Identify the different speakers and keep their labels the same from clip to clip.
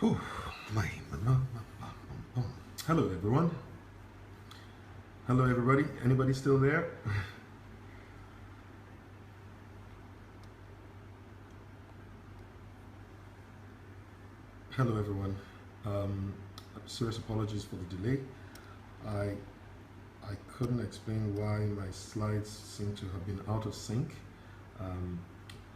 Speaker 1: Oh, my. Hello, everyone. Hello, everybody. Anybody still there? Hello, everyone. Serious apologies for the delay. I I couldn't explain why my slides seem to have been out of sync. Um,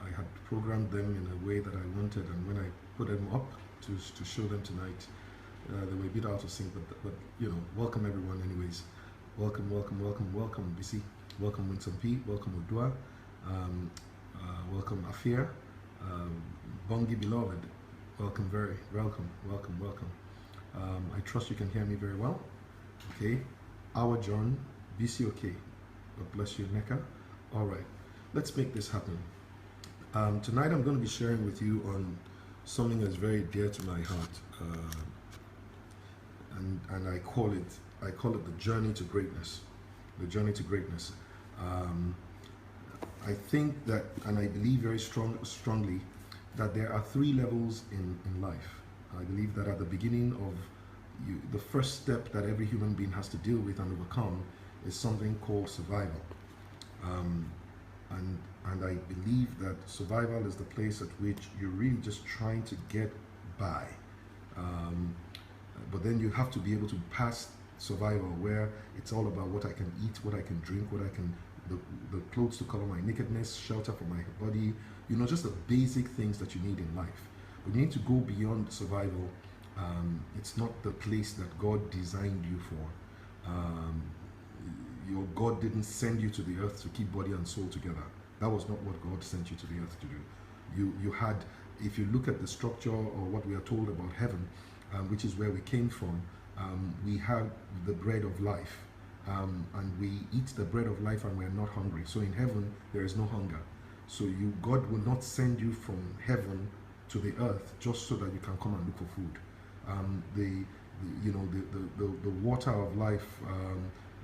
Speaker 1: I had programmed them in a way that I wanted, and when I put them up to show them tonight, they were a bit out of sync. But you know, welcome everyone. Anyways, welcome, BC. Welcome Winston P. Welcome Odua. Welcome Afia. Bongi beloved. Welcome. I trust you can hear me very well. Okay. Our John, BC, okay. God bless you, Neka. All right, let's make this happen. Tonight I'm going to be sharing with you on something that's very dear to my heart, and I call it the journey to greatness. The journey to greatness. I think that, and I believe very strongly that there are three levels in life. I believe that at the beginning of the first step that every human being has to deal with and overcome is something called survival. And I believe that survival is the place at which you're really just trying to get by. But then you have to be able to pass survival, where it's all about what I can eat, what I can drink, the clothes to cover my nakedness, shelter for my body, just the basic things that you need in life. But you need to go beyond survival. It's not the place that God designed you for. Your God didn't send you to the earth to keep body and soul together. That was not what God sent you to the earth to do. You had, if you look at the structure or what we are told about heaven, which is where we came from, we have the bread of life, and we eat the bread of life and we are not hungry. So in heaven there is no hunger. So God will not send you from heaven to the earth just so that you can come and look for food. The water of life.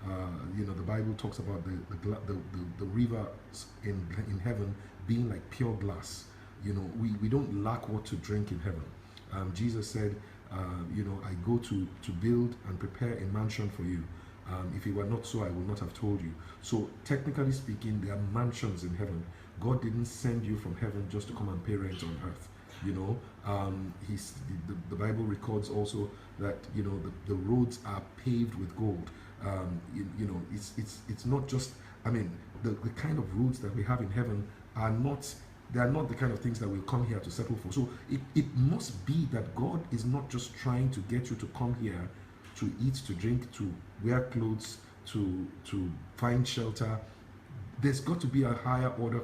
Speaker 1: The Bible talks about the rivers in heaven being like pure glass. We don't lack what to drink in heaven. Jesus said, I go to build and prepare a mansion for you. If it were not so, I would not have told you. So technically speaking, there are mansions in heaven. God didn't send you from heaven just to come and pay rent on earth. The Bible records also that the roads are paved with gold. It's not just, the kind of roads that we have in heaven are not the kind of things that we'll come here to settle for. So it must be that God is not just trying to get you to come here to eat, to drink, to wear clothes, to find shelter. There's got to be a higher order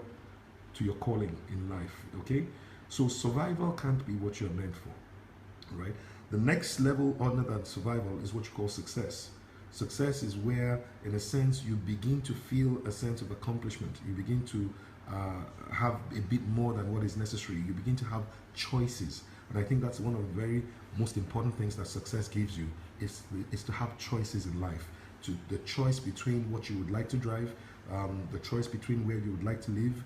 Speaker 1: to your calling in life, okay? So survival can't be what you're meant for, right? The next level other than survival is what you call success. Success is where, in a sense, you begin to feel a sense of accomplishment. You begin to have a bit more than what is necessary. You begin to have choices. And I think that's one of the very most important things that success gives you, is to have choices in life. The choice between what you would like to drive, the choice between where you would like to live,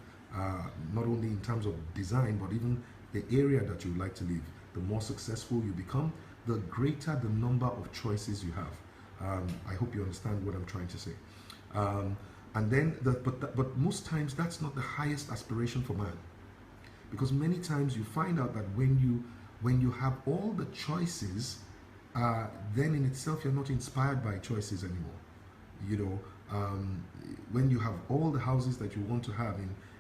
Speaker 1: not only in terms of design, but even the area that you would like to live. The more successful you become, the greater the number of choices you have. I hope you understand what I'm trying to say. And then, but most times that's not the highest aspiration for man, because many times you find out that when you have all the choices, then in itself you're not inspired by choices anymore. When you have all the houses that you want to have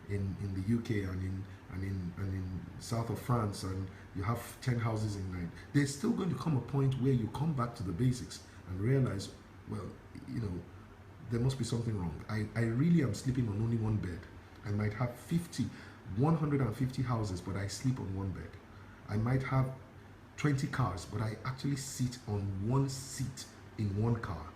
Speaker 1: in the UK and in south of France, and you have 10 houses in Nigeria, there's still going to come a point where you come back to the basics and realize, well, there must be something wrong. I really am sleeping on only one bed. I might have 150 houses, but I sleep on one bed. I might have 20 cars, but I actually sit on one seat in one car.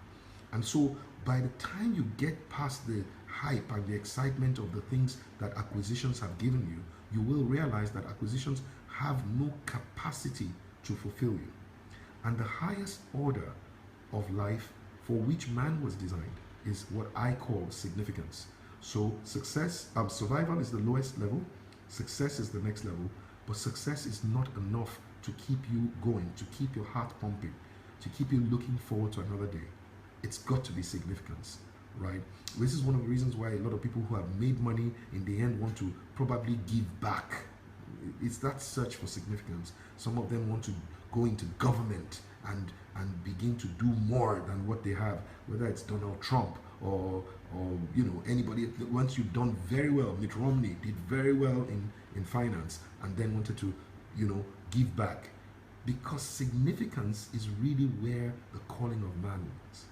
Speaker 1: And so by the time you get past the hype and the excitement of the things that acquisitions have given you, you will realize that acquisitions have no capacity to fulfill you. And the highest order of life for which man was designed is what I call significance. So survival is the lowest level, success is the next level, but success is not enough to keep you going, to keep your heart pumping, to keep you looking forward to another day. It's got to be significance, right? This is one of the reasons why a lot of people who have made money in the end want to probably give back. It's that search for significance. Some of them want to go into government and begin to do more than what they have, whether it's Donald Trump or anybody. Once you've done very well, Mitt Romney did very well in finance and then wanted to give back, because significance is really where the calling of man was,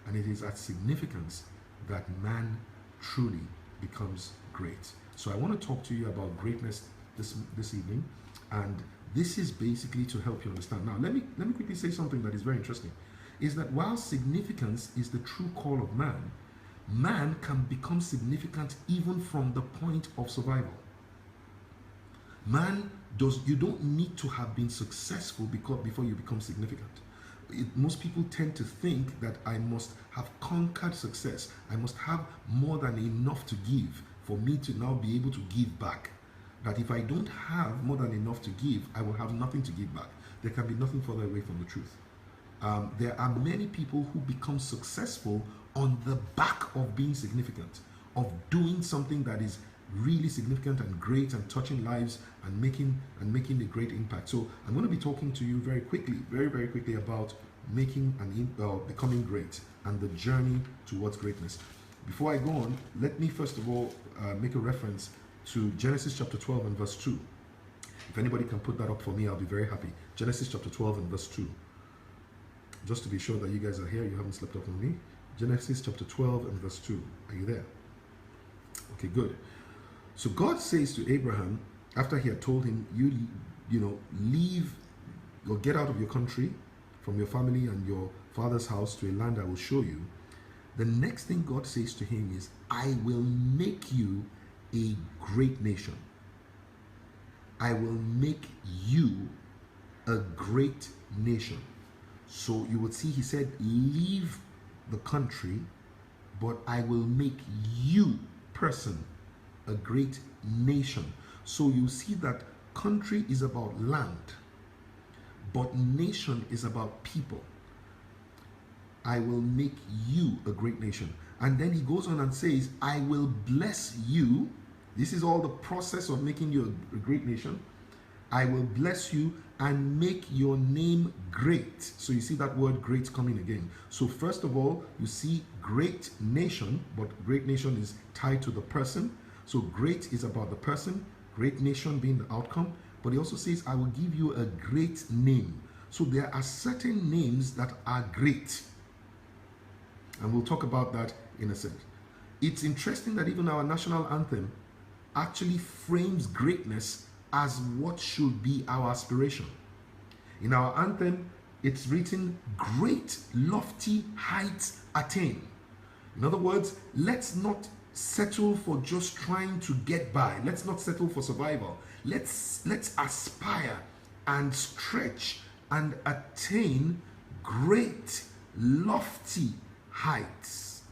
Speaker 1: and it is at significance that man truly becomes great. So I want to talk to you about greatness this evening, and this is basically to help you understand. Now let me quickly say something that is very interesting, is that while significance is the true call of man, man can become significant even from the point of survival. You don't need to have been successful before you become significant. Most people tend to think that I must have conquered success. I must have more than enough to give for me to now be able to give back. That if I don't have more than enough to give, I will have nothing to give back. There can be nothing further away from the truth. There are many people who become successful on the back of being significant, of doing something that is really significant and great and touching lives and making a great impact. So I'm going to be talking to you very quickly about becoming great and the journey towards greatness. Before I go on, let me first of all make a reference to Genesis chapter 12 and verse 2. If anybody can put that up for me, I'll be very happy. Genesis chapter 12 and verse 2. Just to be sure that you guys are here, you haven't slept up on me. Genesis chapter 12 and verse 2. Are you there? Okay, good. So God says to Abraham, after he had told him, leave or get out of your country, from your family and your father's house to a land I will show you. The next thing God says to him is, I will make you a great nation. I will make you a great nation. So you would see he said, leave the country, but I will make you, person, a great nation. So you see that country is about land, but nation is about people. I will make you a great nation. And then he goes on and says, I will bless you. This is all the process of making you a great nation. I will bless you and make your name great. So you see that word great coming again. So first of all, you see great nation, but great nation is tied to the person. So great is about the person, great nation being the outcome. But he also says, I will give you a great name. So there are certain names that are great. And we'll talk about that in a second. It's interesting that even our national anthem actually frames greatness as what should be our aspiration. In our anthem, it's written, great lofty heights attain. In other words, let's not settle for just trying to get by. Let's not settle for survival. Let's aspire and stretch and attain great lofty heights.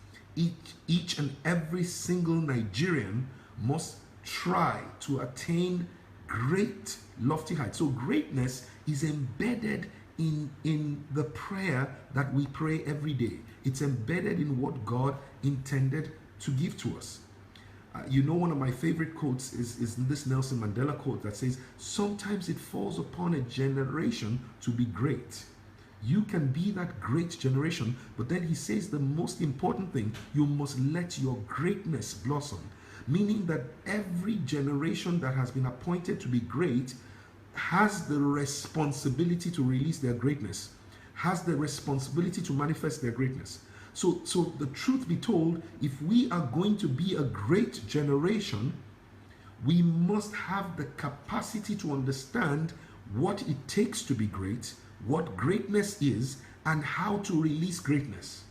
Speaker 1: Each and every single Nigerian must try to attain great lofty heights. So greatness is embedded in the prayer that we pray every day. It's embedded in what God intended to give to us. One of my favorite quotes is this Nelson Mandela quote that says, sometimes it falls upon a generation to be great. You can be that great generation, but then he says the most important thing, you must let your greatness blossom. Meaning that every generation that has been appointed to be great has the responsibility to release their greatness, has the responsibility to manifest their greatness. So the truth be told, if we are going to be a great generation, we must have the capacity to understand what it takes to be great, what greatness is, and how to release greatness.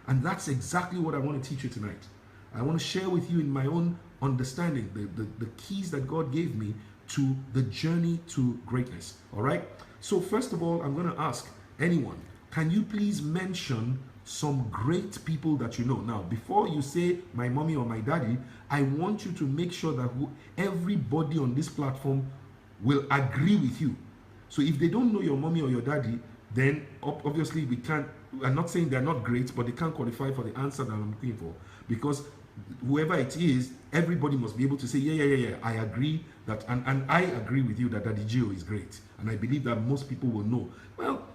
Speaker 1: And that's exactly what I want to teach you tonight. I want to share with you in my own understanding the keys that God gave me to the journey to greatness. All right. So first of all, I'm going to ask anyone, can you please mention some great people that you know? Now, before you say my mommy or my daddy, I want you to make sure that everybody on this platform will agree with you. So if they don't know your mommy or your daddy, then obviously we can't. I'm not saying they're not great, but they can't qualify for the answer that I'm looking for, because whoever it is, everybody must be able to say, yeah, I agree that, and I agree with you that Daddy Gio is great, and I believe that most people will know. Well,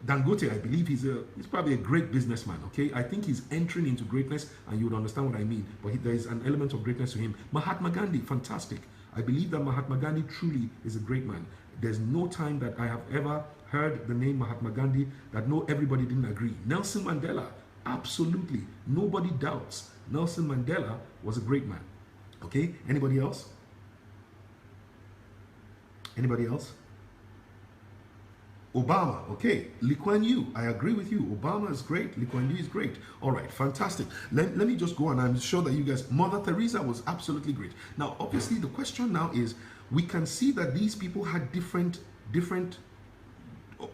Speaker 1: Dangote, I believe he's probably a great businessman. Okay, I think he's entering into greatness, and you would understand what I mean. But there is an element of greatness to him. Mahatma Gandhi, fantastic. I believe that Mahatma Gandhi truly is a great man. There's no time that I have ever heard the name Mahatma Gandhi that everybody didn't agree. Nelson Mandela, absolutely, nobody doubts Nelson Mandela was a great man. Okay, anybody else? Anybody else? Obama, okay. Lee Kuan Yew, I agree with you. Obama is great. Lee Kuan Yew is great. All right, fantastic. Let me just go on. I'm sure that you guys, Mother Teresa was absolutely great. Now, obviously, the question now is, we can see that these people had different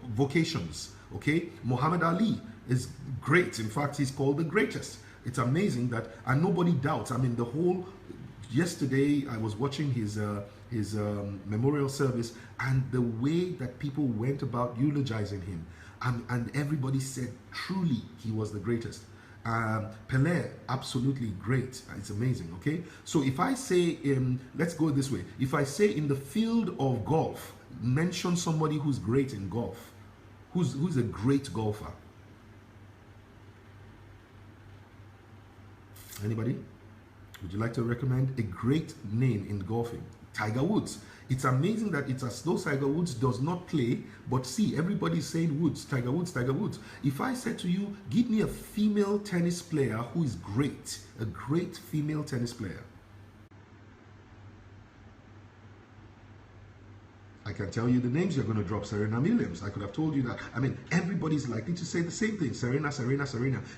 Speaker 1: vocations, okay? Muhammad Ali is great. In fact, he's called the greatest. It's amazing that, and nobody doubts. I mean, the whole, yesterday I was watching his memorial service, and the way that people went about eulogizing him, and everybody said truly he was the greatest. Pelé, absolutely great. It's amazing. Okay, so if I say, let's go this way. If I say in the field of golf, mention somebody who's great in golf, who's a great golfer. Anybody? Would you like to recommend a great name in golfing? Tiger Woods. It's amazing that it's as though Tiger Woods does not play, but see, everybody's saying Woods, Tiger Woods, Tiger Woods. If I said to you, give me a female tennis player who is great, a great female tennis player, I can tell you the names you're going to drop. Serena Williams. I could have told you that. I mean, everybody's likely to say the same thing. Serena.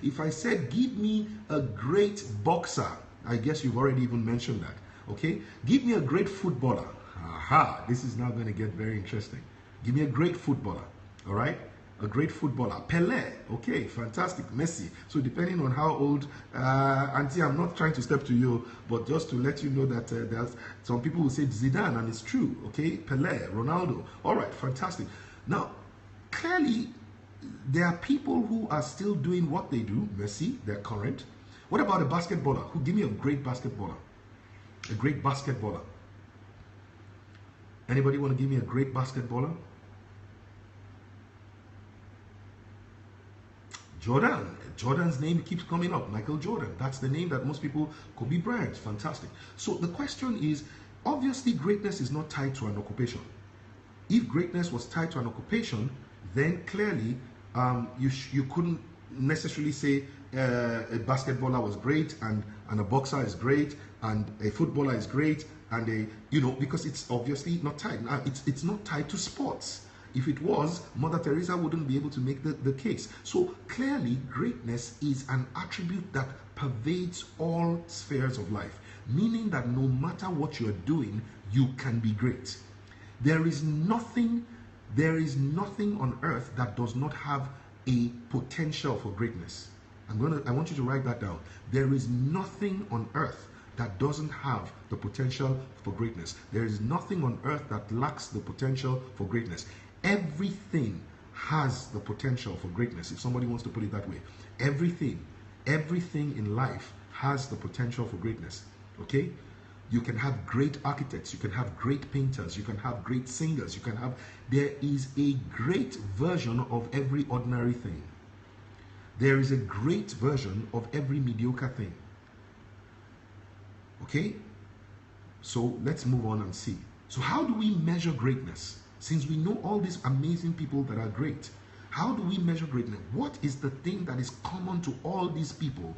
Speaker 1: If I said, give me a great boxer, I guess you've already even mentioned that. Okay? Give me a great footballer. Aha, this is now going to get very interesting. Give me a great footballer. All right? A great footballer. Pelé. Okay, fantastic. Messi. So depending on how old, Auntie, I'm not trying to step to you, but just to let you know that there's some people who say Zidane, and it's true. Okay, Pelé, Ronaldo. All right, fantastic. Now, clearly, there are people who are still doing what they do. Messi, they're current. What about a basketballer? Who, give me a great basketballer. A great basketballer. Anybody want to give me a great basketballer? Jordan's name keeps coming up. Michael Jordan. That's the name that most people. Kobe Bryant. Fantastic. So the question is, obviously greatness is not tied to an occupation. If greatness was tied to an occupation, then clearly you couldn't necessarily say a basketballer was great and a boxer is great and a footballer is great and because it's obviously not tied. Now, it's not tied to sports. If it was, Mother Teresa wouldn't be able to make the case. So clearly, greatness is an attribute that pervades all spheres of life, meaning that no matter what you're doing, you can be great. There is nothing on earth that does not have a potential for greatness. I want you to write that down. There is nothing on earth that doesn't have the potential for greatness. There is nothing on earth that lacks the potential for greatness. Everything has the potential for greatness, if somebody wants to put it that way. Everything in life has the potential for greatness. Okay? You can have great architects, you can have great painters, you can have great singers, there is a great version of every ordinary thing. There is a great version of every mediocre thing. Okay? So let's move on and see. So how do we measure greatness? Since we know all these amazing people that are great, how do we measure greatness? What is the thing that is common to all these people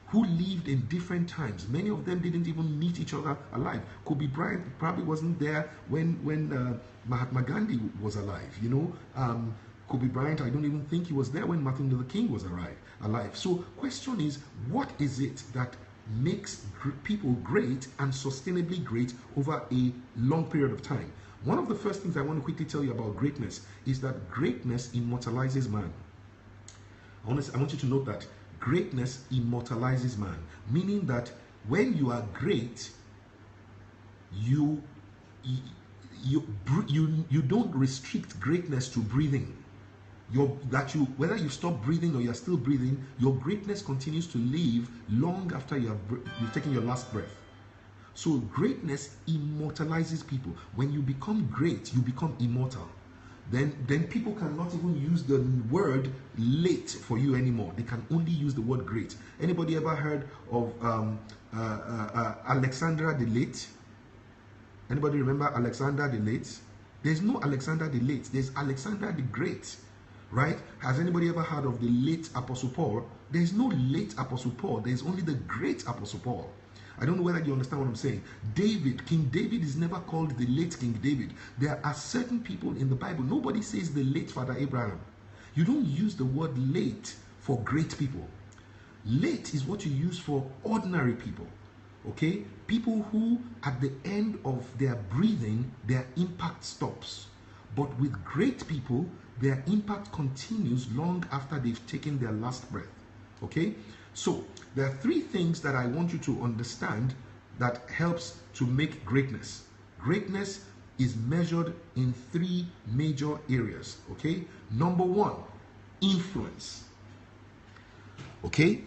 Speaker 1: who lived in different times? Many of them didn't even meet each other alive. Kobe Bryant probably wasn't there when Mahatma Gandhi was alive. Kobe Bryant, I don't even think he was there when Martin Luther King was alive. So question is, what is it that makes people great and sustainably great over a long period of time? One of the first things I want to quickly tell you about greatness is that greatness immortalizes man. I want you to note that greatness immortalizes man, meaning that when you are great, you don't restrict greatness to breathing. Whether you stop breathing or you're still breathing, your greatness continues to live long after you've taken your last breath. So greatness immortalizes people. When you become great, you become immortal. Then people cannot even use the word late for you anymore. They can only use the word great. Anybody ever heard of Alexander the Late? Anybody remember Alexander the Late? There's no Alexander the Late. There's Alexander the Great, right? Has anybody ever heard of the late Apostle Paul? There's no late Apostle Paul. There's only the great Apostle Paul. I don't know whether you understand what I'm saying. King David is never called the late King David. There are certain people in the Bible. Nobody says the late Father Abraham. You don't use the word late for great people. Late is what you use for ordinary people. Okay? People who, at the end of their breathing, their impact stops. But with great people, their impact continues long after they've taken their last breath. Okay? So, there are three things that I want you to understand that helps to make greatness. Greatness is measured in three major areas. Okay? Number one, influence. Okay?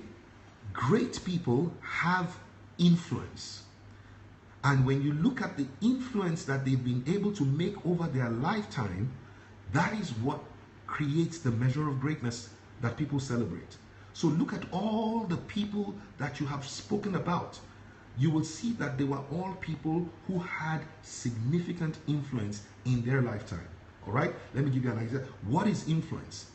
Speaker 1: Great people have influence. And when you look at the influence that they've been able to make over their lifetime, that is what creates the measure of greatness that people celebrate. So look at all the people that you have spoken about. You will see that they were all people who had significant influence in their lifetime. All right? Let me give you an example. What is influence?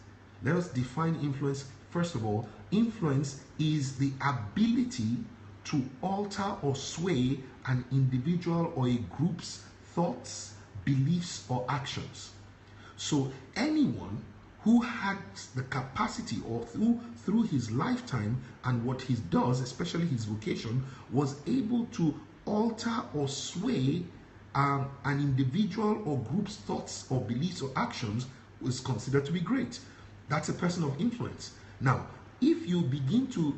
Speaker 1: Let us define influence. First of all, influence is the ability to alter or sway an individual or a group's thoughts, beliefs, or actions. So anyone who had the capacity, or through his lifetime and what he does, especially his vocation, was able to alter or sway an individual or group's thoughts or beliefs or actions, was considered to be great. That's a person of influence. Now, if you begin to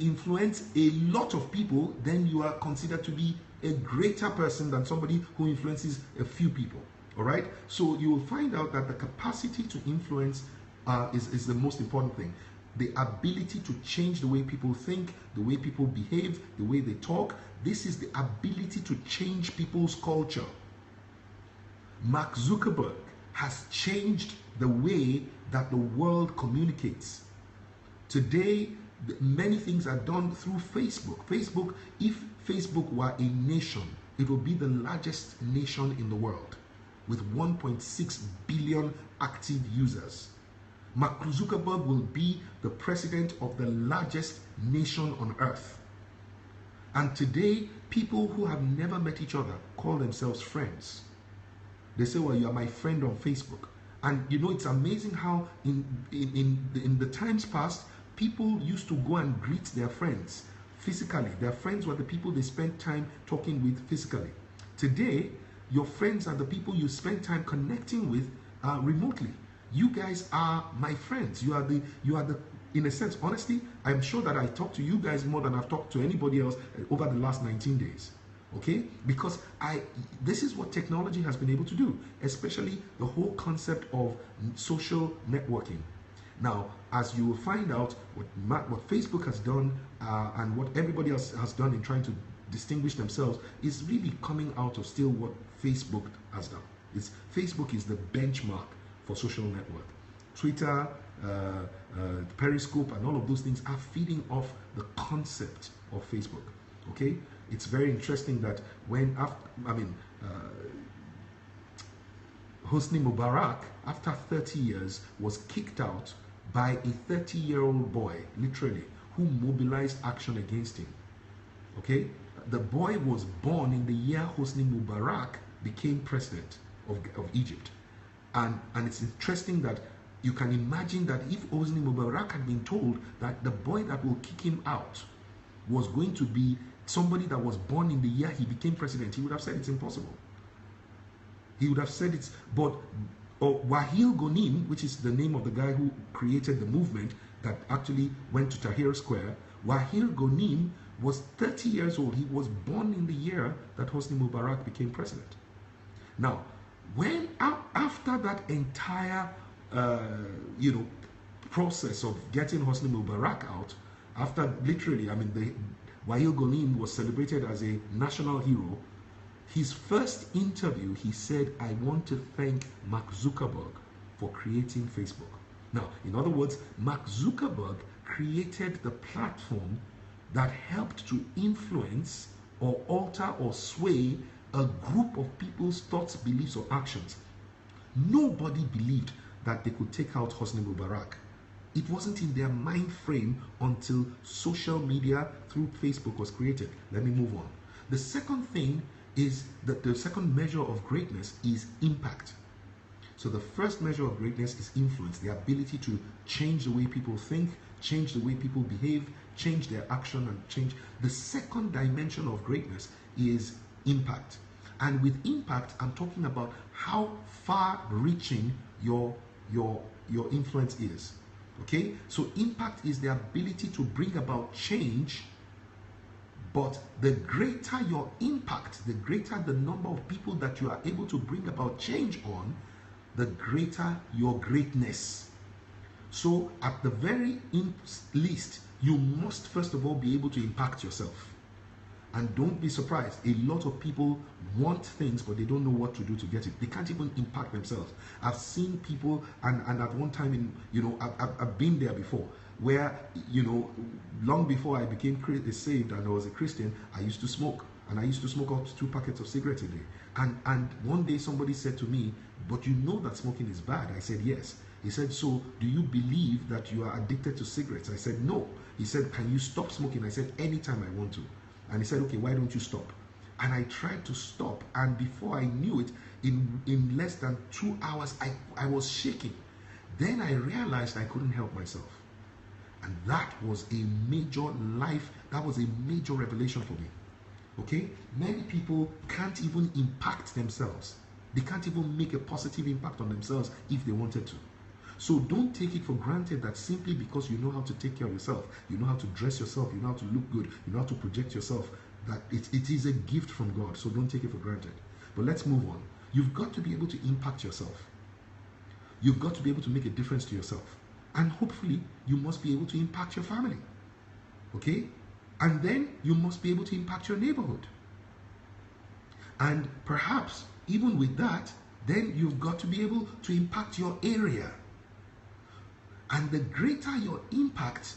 Speaker 1: influence a lot of people, then you are considered to be a greater person than somebody who influences a few people. All right, so you will find out that the capacity to influence is the most important thing. The ability to change the way people think, the way people behave, the way they talk. This is the ability to change people's culture. Mark Zuckerberg has changed the way that the world communicates. Today, many things are done through Facebook. If Facebook were a nation, it would be the largest nation in the world, with 1.6 billion active users. Mark Zuckerberg will be the president of the largest nation on earth. And today, people who have never met each other call themselves friends. They say, well, you are my friend on Facebook. And you know, it's amazing how in the times past, people used to go and greet their friends physically. Their friends were the people they spent time talking with physically. Today, your friends are the people you spend time connecting with remotely. You guys are my friends. You are the, in a sense, honestly, I'm sure that I talk to you guys more than I've talked to anybody else over the last 19 days. Okay? Because this is what technology has been able to do, especially the whole concept of social networking. Now, as you will find out, what Facebook has done and what everybody else has done in trying to distinguish themselves is really coming out of still what Facebook has done. Facebook is the benchmark for social network. Twitter, Periscope, and all of those things are feeding off the concept of Facebook. Okay, it's very interesting that when Hosni Mubarak, after 30 years, was kicked out by a 30-year-old boy, literally, who mobilized action against him. Okay, the boy was born in the year Hosni Mubarak became president of Egypt. And it's interesting that you can imagine that if Hosni Mubarak had been told that the boy that will kick him out was going to be somebody that was born in the year he became president, he would have said it's impossible. He would have said it's, but Wahil Gonim, which is the name of the guy who created the movement that actually went to Tahrir Square, Wahil Gonim was 30 years old. He was born in the year that Hosni Mubarak became president. Now, after that entire process of getting Hosni Mubarak out, after literally, I mean, the Wael Golim was celebrated as a national hero. His first interview, he said, "I want to thank Mark Zuckerberg for creating Facebook." Now, in other words, Mark Zuckerberg created the platform that helped to influence or alter or sway a group of people's thoughts, beliefs, or actions. Nobody believed that they could take out Hosni Mubarak. It wasn't in their mind frame until social media through Facebook was created. Let me move on. The second thing is that the second measure of greatness is impact. So the first measure of greatness is influence, the ability to change the way people think, change the way people behave, change their action, and change. The second dimension of greatness is impact. And with impact, I'm talking about how far-reaching your influence is. Okay? So impact is the ability to bring about change, but the greater your impact, the greater the number of people that you are able to bring about change on, the greater your greatness. So at the very least, you must first of all be able to impact yourself. And don't be surprised, a lot of people want things, but they don't know what to do to get it. They can't even impact themselves. I've seen people, and at one time, I've been there before, where, long before I became saved and I was a Christian, I used to smoke. And I used to smoke up to 2 packets of cigarettes a day. And one day somebody said to me, "But you know that smoking is bad?" I said, "Yes." He said, "So do you believe that you are addicted to cigarettes?" I said, "No." He said, "Can you stop smoking?" I said, "Anytime I want to." And he said, "Okay, why don't you stop?" And I tried to stop, and before I knew it, in less than 2 hours, I was shaking. Then I realized I couldn't help myself. And that was a major revelation for me. Okay? Many people can't even impact themselves. They can't even make a positive impact on themselves if they wanted to. So don't take it for granted that simply because you know how to take care of yourself, you know how to dress yourself, you know how to look good, you know how to project yourself, that it is a gift from God. So don't take it for granted. But let's move on. You've got to be able to impact yourself. You've got to be able to make a difference to yourself. And hopefully, you must be able to impact your family. Okay? And then you must be able to impact your neighborhood. And perhaps, even with that, then you've got to be able to impact your area. And the greater your impact,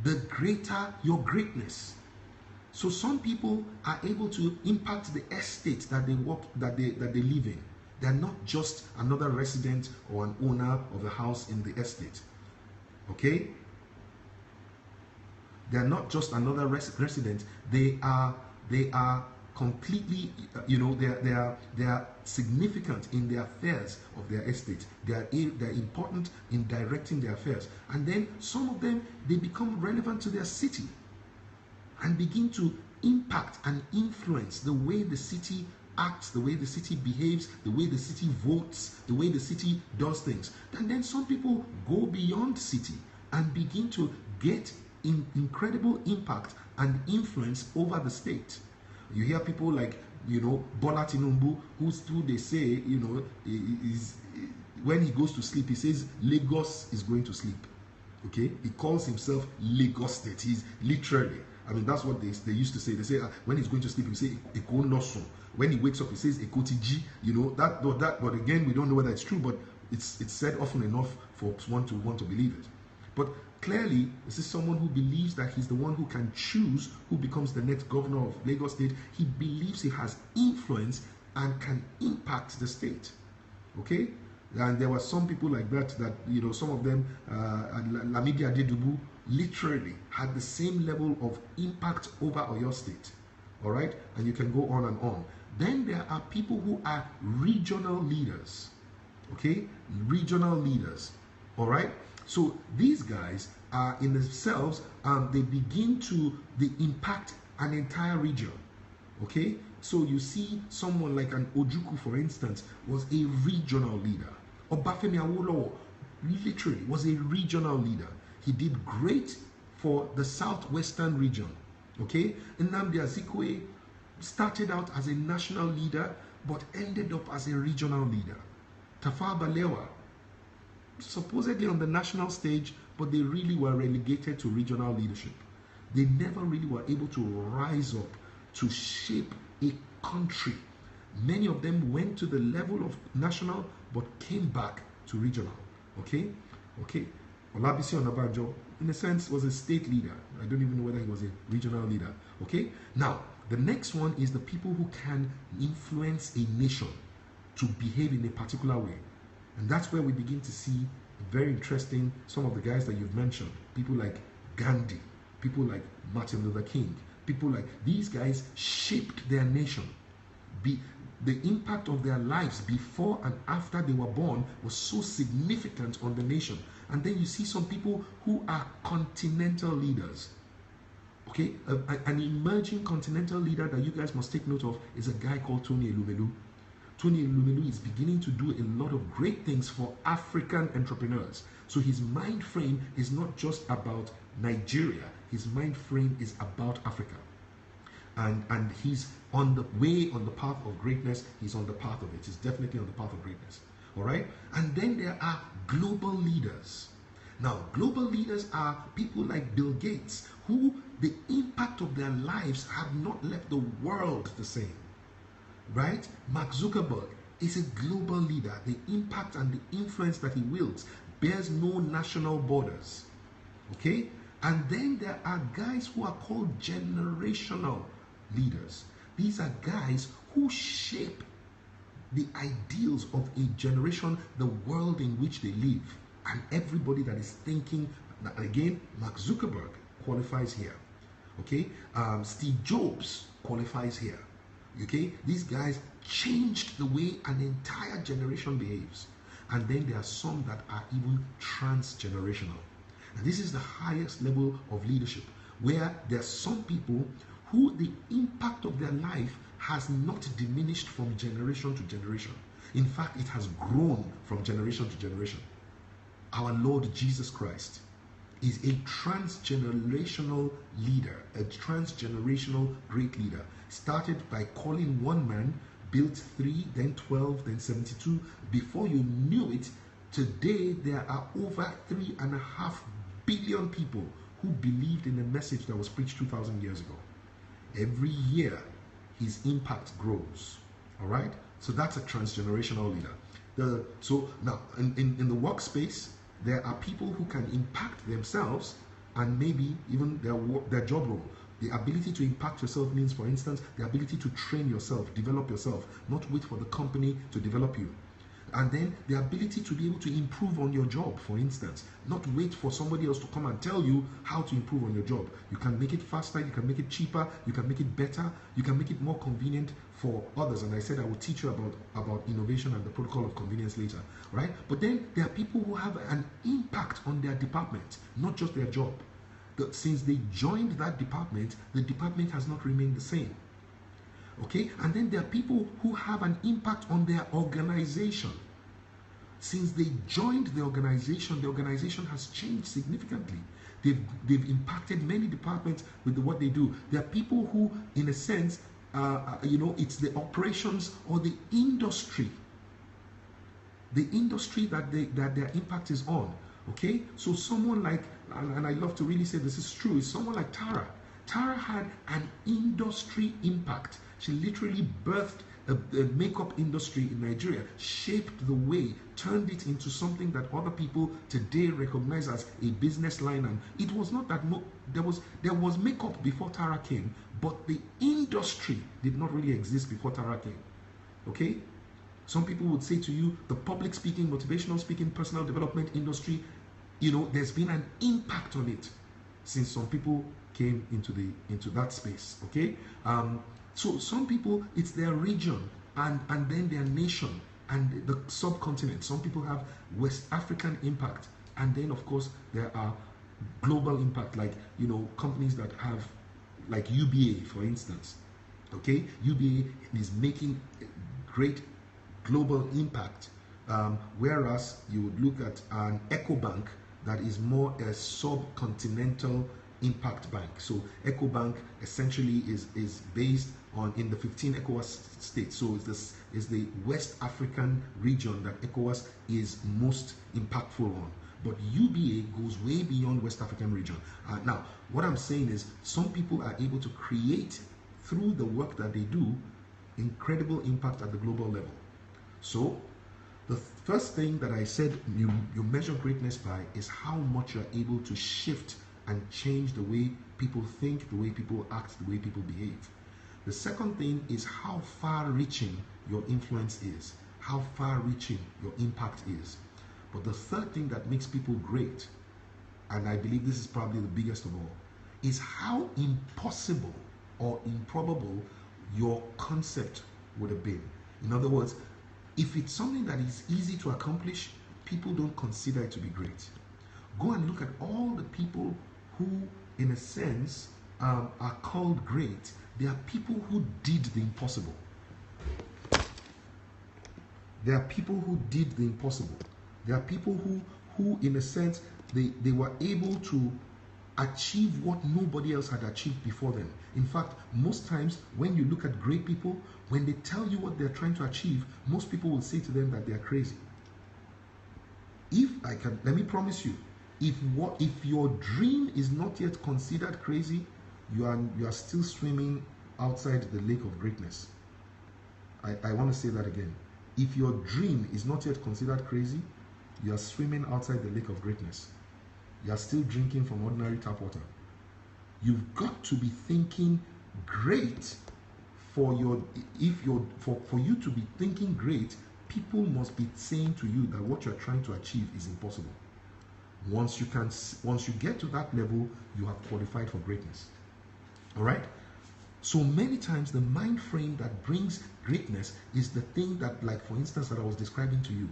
Speaker 1: the greater your greatness. So some people are able to impact the estate that they live in. They're not just another resident or an owner of a house in the estate. Okay? They're not just another resident. They are completely, they are significant in the affairs of their estate. They're important in directing their affairs. And then some of them, they become relevant to their city and begin to impact and influence the way the city acts, the way the city behaves, the way the city votes, the way the city does things. And then some people go beyond city and begin to get incredible impact and influence over the state. You hear people like, Bola Tinubu, who they say, is when he goes to sleep, he says Lagos is going to sleep. Okay, he calls himself Lagos State. He's literally, that's what they used to say. They say when he's going to sleep, he say Eko Nosun. When he wakes up, he says Eko Tiji. That. But again, we don't know whether it's true. But it's said often enough for one to believe it. But clearly, this is someone who believes that he's the one who can choose who becomes the next governor of Lagos State. He believes he has influence and can impact the state. Okay? And there were some people like that, some of them, Lamidi Adedubu, literally had the same level of impact over Oyo State. All right? And you can go on and on. Then there are people who are regional leaders. Okay? Regional leaders. All right? So these guys are in themselves, they begin to impact an entire region. Okay? So you see someone like an Ojukwu, for instance, was a regional leader. Obafemi Awolowo literally was a regional leader. He did great for the southwestern region. Okay? Nnamdi Azikiwe started out as a national leader, but ended up as a regional leader. Tafawa Balewa, supposedly on the national stage, but they really were relegated to regional leadership. They never really were able to rise up to shape a country. Many of them went to the level of national, but came back to regional. Okay? Olabisi Onabanjo, in a sense, was a state leader. I don't even know whether he was a regional leader. Okay? Now, the next one is the people who can influence a nation to behave in a particular way. And that's where we begin to see very interesting, some of the guys that you've mentioned. People like Gandhi, people like Martin Luther King, people like these guys shaped their nation. The impact of their lives before and after they were born was so significant on the nation. And then you see some people who are continental leaders. Okay, an emerging continental leader that you guys must take note of is a guy called Tony Elumelu. Tony Elumelu is beginning to do a lot of great things for African entrepreneurs. So his mind frame is not just about Nigeria. His mind frame is about Africa. And he's on the way, on the path of greatness. He's on the path of it. He's definitely on the path of greatness. All right? And then there are global leaders. Now, global leaders are people like Bill Gates, who the impact of their lives have not left the world the same. Right? Mark Zuckerberg is a global leader. The impact and the influence that he wields bears no national borders. Okay? And then there are guys who are called generational leaders. These are guys who shape the ideals of a generation, the world in which they live, and everybody that is thinking. Again, Mark Zuckerberg qualifies here. Okay? Steve Jobs qualifies here. Okay, these guys changed the way an entire generation behaves. And then there are some that are even transgenerational. And this is the highest level of leadership, where there are some people who the impact of their life has not diminished from generation to generation. In fact, it has grown from generation to generation. Our Lord Jesus Christ is a transgenerational leader, a transgenerational great leader. Started by calling one man, built 3, then 12, then 72. Before you knew it, today there are over 3.5 billion people who believed in the message that was preached 2,000 years ago. Every year, his impact grows. All right? So that's a transgenerational leader. So now, in the workspace, there are people who can impact themselves and maybe even their job role. The ability to impact yourself means, for instance, the ability to train yourself, develop yourself, not wait for the company to develop you. And then the ability to be able to improve on your job, for instance, not wait for somebody else to come and tell you how to improve on your job. You can make it faster, you can make it cheaper, you can make it better, you can make it more convenient for others. And I said I will teach you about innovation and the protocol of convenience later, right? But then there are people who have an impact on their department, not just their job. Since they joined that department, the department has not remained the same. Okay? And then there are people who have an impact on their organization. Since they joined the organization has changed significantly. They've impacted many departments with what they do. There are people who, in a sense, it's the operations or the industry that their impact is on. Okay, so someone like, and I love to really say this is true, is someone like Tara. Tara had an industry impact. She literally birthed a makeup industry in Nigeria, shaped the way, turned it into something that other people today recognize as a business line. And it was not that there was makeup before Tara came, but the industry did not really exist before Tara came. Okay? Some people would say to you, the public speaking, motivational speaking, personal development industry, there's been an impact on it since some people came into that space. Okay, so some people, it's their region and then their nation and the subcontinent. Some people have West African impact, and then of course there are global impact, like companies that have, like UBA, for instance. Okay, UBA is making great global impact, whereas you would look at an EcoBank that is more a subcontinental impact bank. So EcoBank essentially is based on in the 15 ECOWAS states. So is the West African region that ECOWAS is most impactful on. But UBA goes way beyond West African region. Now, what I'm saying is some people are able to create through the work that they do incredible impact at the global level. So the first thing that I said you measure greatness by is how much you're able to shift and change the way people think, the way people act, the way people behave. The second thing is how far-reaching your influence is, how far-reaching your impact is. But the third thing that makes people great, and I believe this is probably the biggest of all, is how impossible or improbable your concept would have been. In other words, if it's something that is easy to accomplish, people don't consider it to be great. Go and look at all the people who, in a sense, are called great. They are people who did the impossible. There are people who did the impossible. There are people who in a sense, they were able to achieve what nobody else had achieved before them. In fact, most times when you look at great people, when they tell you what they're trying to achieve, most people will say to them that they're crazy. Let me promise you, if your dream is not yet considered crazy, you are still swimming outside the lake of greatness. I want to say that again. If your dream is not yet considered crazy, you are swimming outside the lake of greatness. You are still drinking from ordinary tap water. You've got to be thinking great for you to be thinking great. People must be saying to you that what you're trying to achieve is impossible. Once you get to that level, you have qualified for greatness. All right? So many times the mind frame that brings greatness is the thing that, like for instance, that I was describing to you.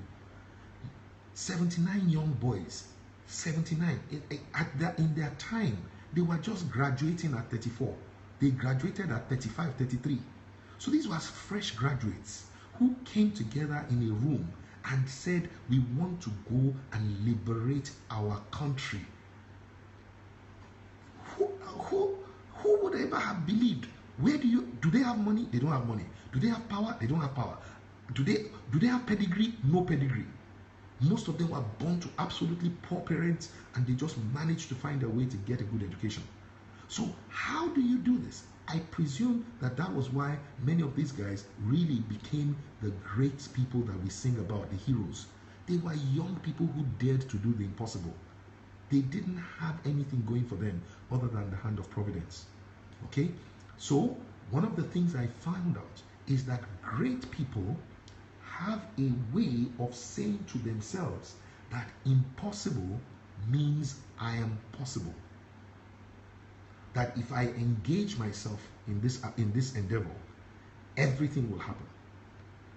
Speaker 1: 79 young boys, 79, in their time, they were just graduating at 34. They graduated at 35, 33. So these were fresh graduates who came together in a room and said, we want to go and liberate our country. Who would ever have believed? Do they have money? They don't have money. Do they have power? They don't have power. Do they have pedigree? No pedigree. Most of them were born to absolutely poor parents and they just managed to find a way to get a good education. So how do you do this? I presume that was why many of these guys really became the great people that we sing about, the heroes. They were young people who dared to do the impossible. They didn't have anything going for them other than the hand of providence. Okay? So one of the things I found out is that great people have a way of saying to themselves that impossible means I am possible. That if I engage myself in this endeavor, everything will happen.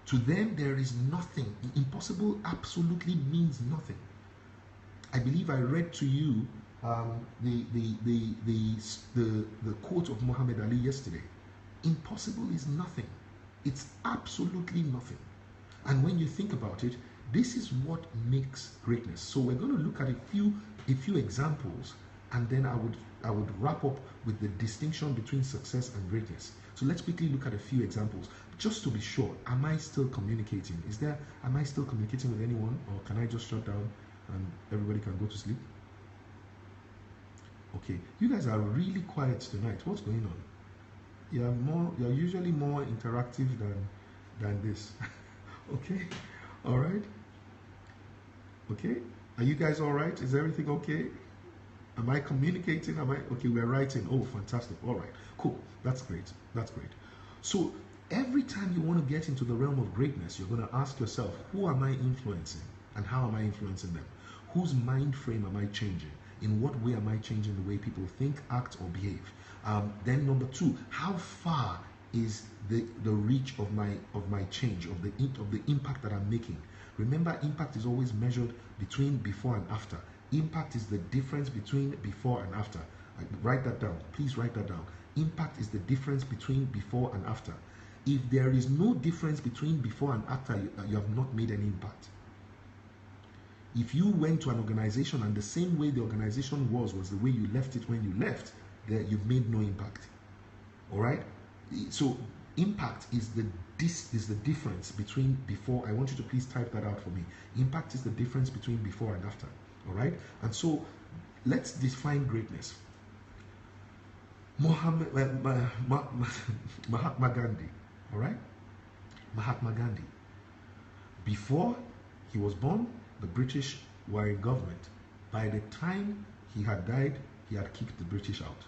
Speaker 1: To them, there is nothing. Impossible absolutely means nothing. I believe I read to you the quote of Muhammad Ali yesterday. Impossible is nothing. It's absolutely nothing. And when you think about it, this is what makes greatness. So we're going to look at a few examples, and then I would wrap up with the distinction between success and greatness. So let's quickly look at a few examples, just to be sure. Am I still communicating? Am I still communicating with anyone, or can I just shut down and everybody can go to sleep? Okay, you guys are really quiet tonight. What's going on? You're usually more interactive than this. Okay, all right. Okay, are you guys all right? Is everything okay? Am I communicating? Okay? We're writing. Oh, fantastic. All right, cool. That's great. That's great. So every time you want to get into the realm of greatness, you're going to ask yourself, who am I influencing, and how am I influencing them? Whose mind frame am I changing? In what way am I changing the way people think, act, or behave? Then number two, how far is the reach of my change, of the impact that I'm making? Remember, impact is always measured between before and after. Impact is the difference between before and after. Write that down. Please write that down. Impact is the difference between before and after. If there is no difference between before and after, you have not made any impact. If you went to an organization and the same way the organization was the way you left it when you left, there you've made no impact. All right. So impact is the difference between before. I want you to please type that out for me. Impact is the difference between before and after. All right. And so let's define greatness. Mahatma Gandhi. All right. Mahatma Gandhi. Before he was born, the British were in government. By the time he had died, he had kicked the British out.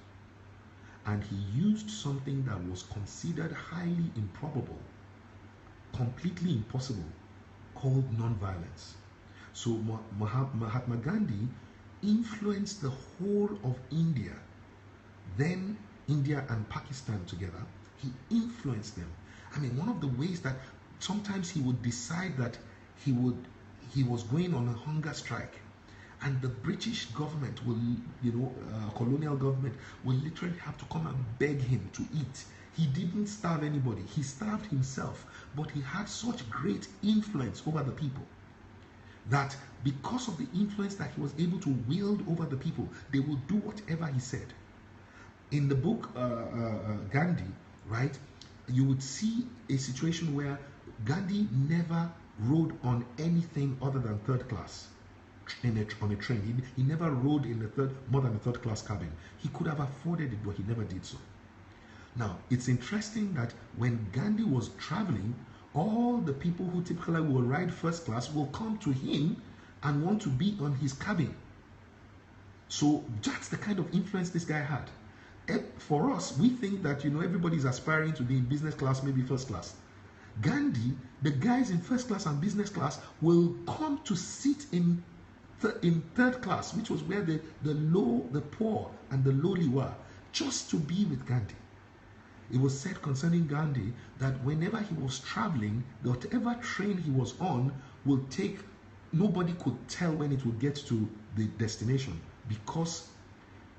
Speaker 1: And he used something that was considered highly improbable, completely impossible, called non-violence. So Mahatma Gandhi influenced the whole of India, then India and Pakistan together. He influenced them. I mean, one of the ways that sometimes he would decide that he was going on a hunger strike, and the British government will, colonial government will literally have to come and beg him to eat. He didn't starve anybody. He starved himself, but he had such great influence over the people that because of the influence that he was able to wield over the people, they will do whatever he said. In the book Gandhi, right, you would see a situation where Gandhi never rode on anything other than third class on a train. He never rode in more than a third class cabin. He could have afforded it, but he never did so. Now, it's interesting that when Gandhi was traveling, all the people who typically will ride first class will come to him and want to be on his cabin. So that's the kind of influence this guy had. For us, we think that everybody's aspiring to be in business class, maybe first class. Gandhi, the guys in first class and business class will come to sit in third class, which was where the poor and the lowly were, just to be with Gandhi. It was said concerning Gandhi that whenever he was traveling, whatever train he was on will take, nobody could tell when it would get to the destination, because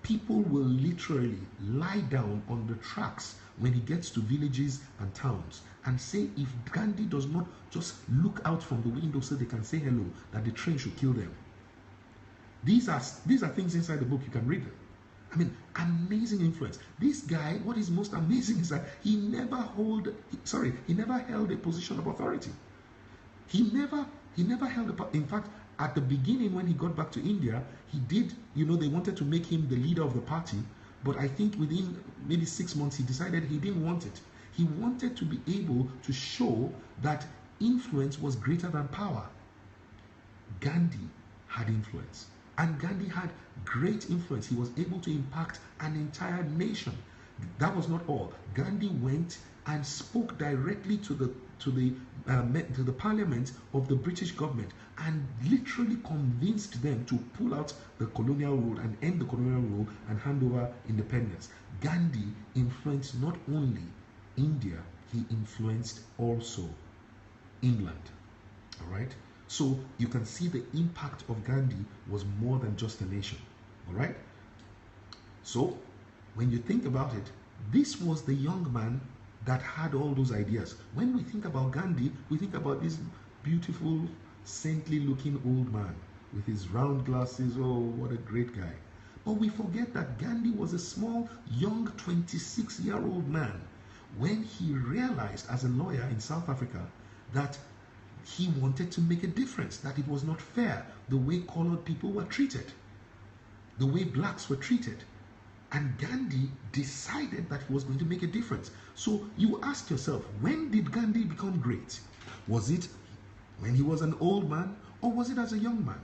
Speaker 1: people will literally lie down on the tracks when he gets to villages and towns and say, if Gandhi does not just look out from the window so they can say hello, that the train should kill them. These are things inside the book. You can read them. I mean, amazing influence. This guy, what is most amazing is that he never held a position of authority. He never held in fact, at the beginning when he got back to India, he did, they wanted to make him the leader of the party, but I think within maybe 6 months he decided he didn't want it. He wanted to be able to show that influence was greater than power. Gandhi had influence. And Gandhi had great influence. He was able to impact an entire nation. That was not all. Gandhi went and spoke directly to the parliament of the British government and literally convinced them to pull out the colonial rule and end the colonial rule and hand over independence. Gandhi influenced not only India, he influenced also England. All right? So you can see the impact of Gandhi was more than just a nation. All right? So when you think about it, this was the young man that had all those ideas. When we think about Gandhi, we think about this beautiful, saintly looking old man with his round glasses. Oh, what a great guy. But we forget that Gandhi was a small, young 26-year-old man when he realized as a lawyer in South Africa that he wanted to make a difference, that it was not fair the way colored people were treated, the way blacks were treated. And Gandhi decided that he was going to make a difference. So you ask yourself, when did Gandhi become great? Was it when he was an old man, or was it as a young man?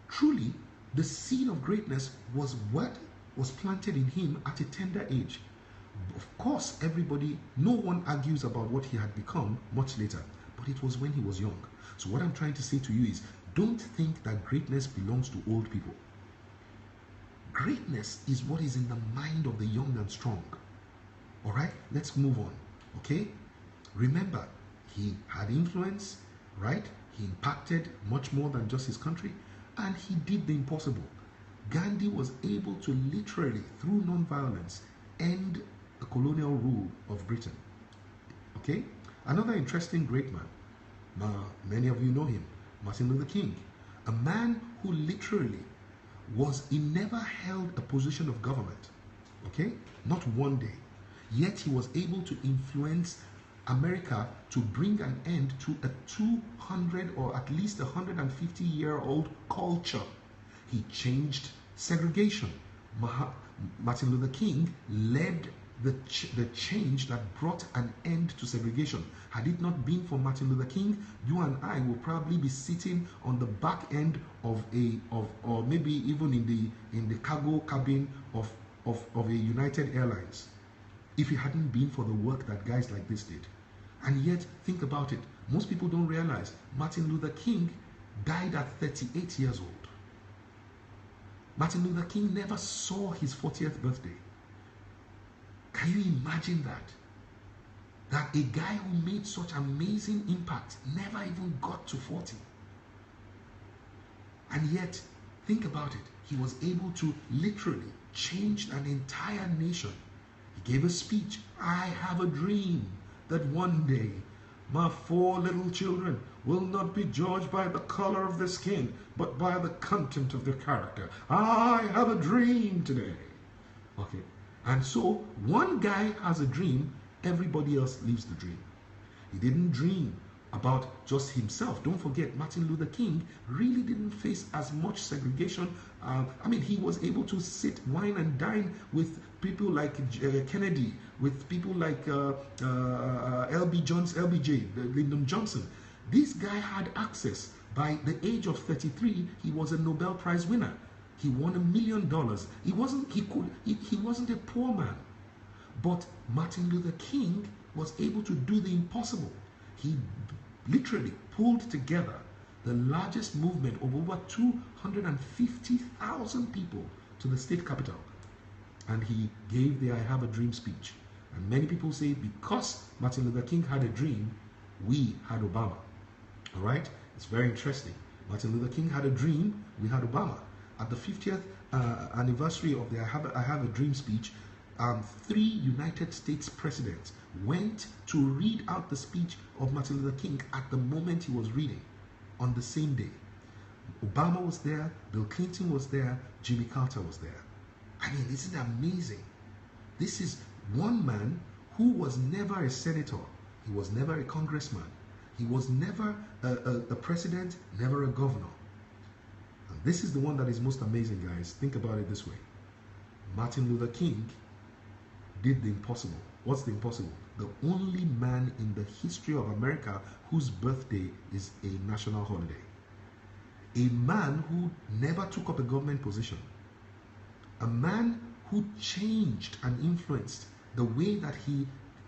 Speaker 1: Truly, the seed of greatness was what was planted in him at a tender age. Of course, no one argues about what he had become much later, but it was when he was young. So what I'm trying to say to you is, don't think that greatness belongs to old people. Greatness is what is in the mind of the young and strong. All right, let's move on. Okay, remember, he had influence, right? He impacted much more than just his country, and he did the impossible. Gandhi was able to literally, through non-violence, end the colonial rule of Britain. Okay, another interesting great man, many of you know him, Martin Luther King. A man who literally he never held a position of government, okay? Not one day. Yet he was able to influence America to bring an end to a 200 or at least 150-year-old culture. He changed segregation. Martin Luther King led the change that brought an end to segregation. Had it not been for Martin Luther King, you and I will probably be sitting on the back end of or maybe even in the cargo cabin of a United Airlines, if it hadn't been for the work that guys like this did. And yet, think about it. Most people don't realize Martin Luther King died at 38 years old. Martin Luther King never saw his 40th birthday. Can you imagine that? That a guy who made such amazing impact never even got to 40. And yet, think about it. He was able to literally change an entire nation. He gave a speech. I have a dream that one day my 4 little children will not be judged by the color of their skin, but by the content of their character. I have a dream today. Okay. And so one guy has a dream, everybody else lives the dream. He didn't dream about just himself. Don't forget, Martin Luther King really didn't face as much segregation. I mean, he was able to sit, wine and dine with people like Kennedy, with people like LBJ, Lyndon Johnson. This guy had access. By the age of 33, he was a Nobel Prize winner. He won $1 million. He wasn't a poor man. But Martin Luther King was able to do the impossible. He literally pulled together the largest movement of over 250,000 people to the state capital. And he gave the I Have a Dream speech. And many people say because Martin Luther King had a dream, we had Obama. All right? It's very interesting. Martin Luther King had a dream, we had Obama. At the 50th anniversary of the I Have a Dream speech, 3 United States presidents went to read out the speech of Martin Luther King at the moment he was reading on the same day. Obama was there, Bill Clinton was there, Jimmy Carter was there. I mean, isn't that amazing? This is one man who was never a senator. He was never a congressman. He was never a president, never a governor. And this is the one that is most amazing, guys. Think about it this way. Martin Luther King did the impossible. What's the impossible? The only man in the history of America whose birthday is a national holiday. A man who never took up a government position. A man who changed and influenced the way that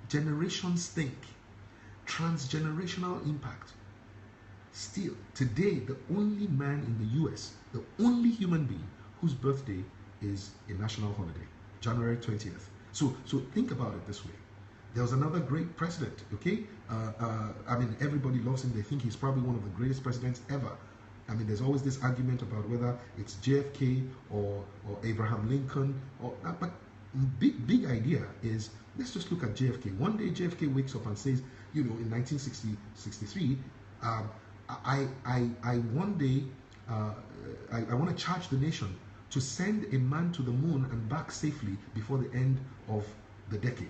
Speaker 1: generations think. Transgenerational impact. Still, today, the only man in the US, the only human being whose birthday is a national holiday, January 20th. So think about it this way. There was another great president, okay? I mean, everybody loves him. They think he's probably one of the greatest presidents ever. I mean, there's always this argument about whether it's JFK or Abraham Lincoln. But big idea is, let's just look at JFK. One day JFK wakes up and says, you know, in 1963, I want to charge the nation to send a man to the moon and back safely before the end of the decade.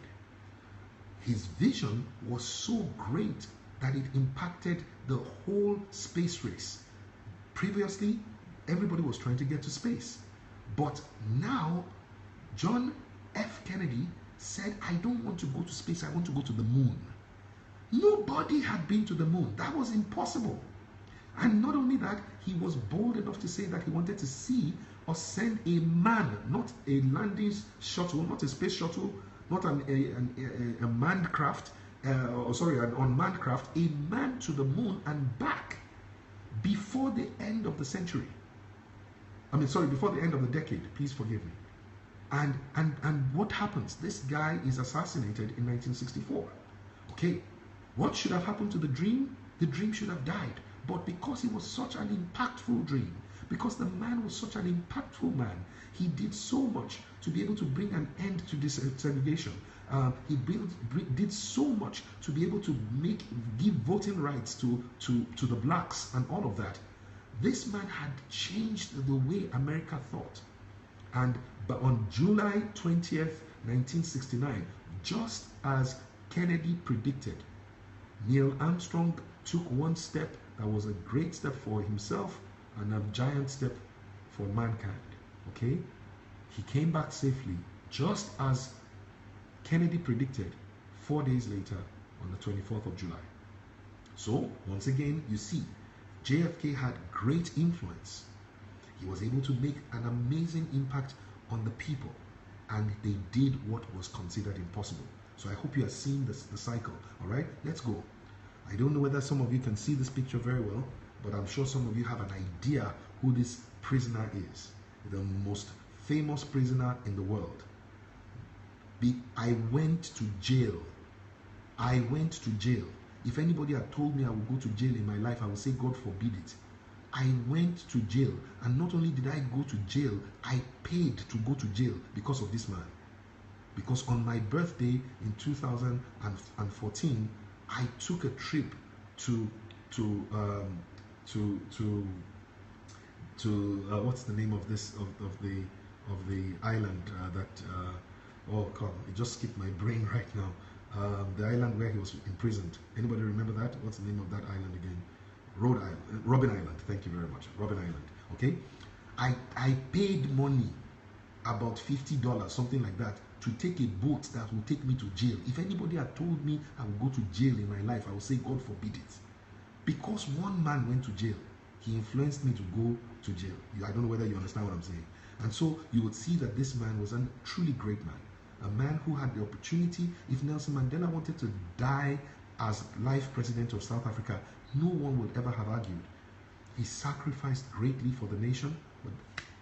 Speaker 1: His vision was so great that it impacted the whole space race. Previously, everybody was trying to get to space. But now, John F. Kennedy said, I don't want to go to space, I want to go to the moon. Nobody had been to the moon. That was impossible. And not only that, he was bold enough to say that he wanted to see or send a man, not a landing shuttle, not a space shuttle, not a manned craft, an unmanned craft, a man to the moon and back before the end of the century. Before the end of the decade. Please forgive me. And what happens? This guy is assassinated in 1964. Okay, what should have happened to the dream? The dream should have died. But because it was such an impactful dream, because the man was such an impactful man, he did so much to be able to bring an end to this segregation. He did so much to be able to give voting rights to the blacks and all of that. This man had changed the way America thought. And but on July 20th, 1969, just as Kennedy predicted, Neil Armstrong took one step that was a great step for himself and a giant step for mankind. Okay? He came back safely, just as Kennedy predicted 4 days later on the 24th of July. So, once again, you see, JFK had great influence. He was able to make an amazing impact on the people, and they did what was considered impossible. So I hope you are seeing the cycle. All right, let's go. I don't know whether some of you can see this picture very well, but I'm sure some of you have an idea who this prisoner is. The most famous prisoner in the world. I went to jail. I went to jail. If anybody had told me I would go to jail in my life, I would say, God forbid it. I went to jail, and not only did I go to jail, I paid to go to jail because of this man. Because on my birthday in 2014, I took a trip to what's the name of this of the island oh God, it just skipped my brain right now. The island where he was imprisoned. Anybody remember that? What's the name of that island again? Robben Island. Thank you very much. Robben Island. Okay. I paid money, about $50, something like that, to take a boat that will take me to jail. If anybody had told me I would go to jail in my life, I would say, God forbid it. Because one man went to jail, he influenced me to go to jail. I don't know whether you understand what I'm saying. And so you would see that this man was a truly great man. A man who had the opportunity. If Nelson Mandela wanted to die as life president of South Africa, no one would ever have argued. He sacrificed greatly for the nation, but,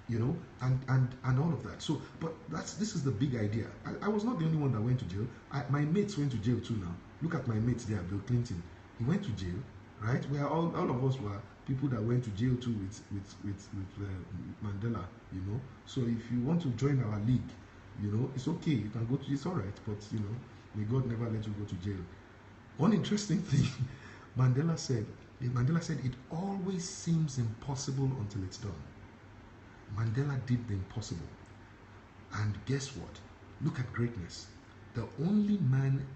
Speaker 1: you know, and all of that. So, but this is the big idea. I was not the only one that went to jail. My mates went to jail too now. Look at my mates there, Bill Clinton. He went to jail, right? Where all of us were people that went to jail too with Mandela, you know. So if you want to join our league, you know, it's okay. You can go to, it's all right. But, you know, may God never let you go to jail. One interesting thing Mandela said, it always seems impossible until it's done. Mandela did the impossible. And guess what? Look at greatness. The only man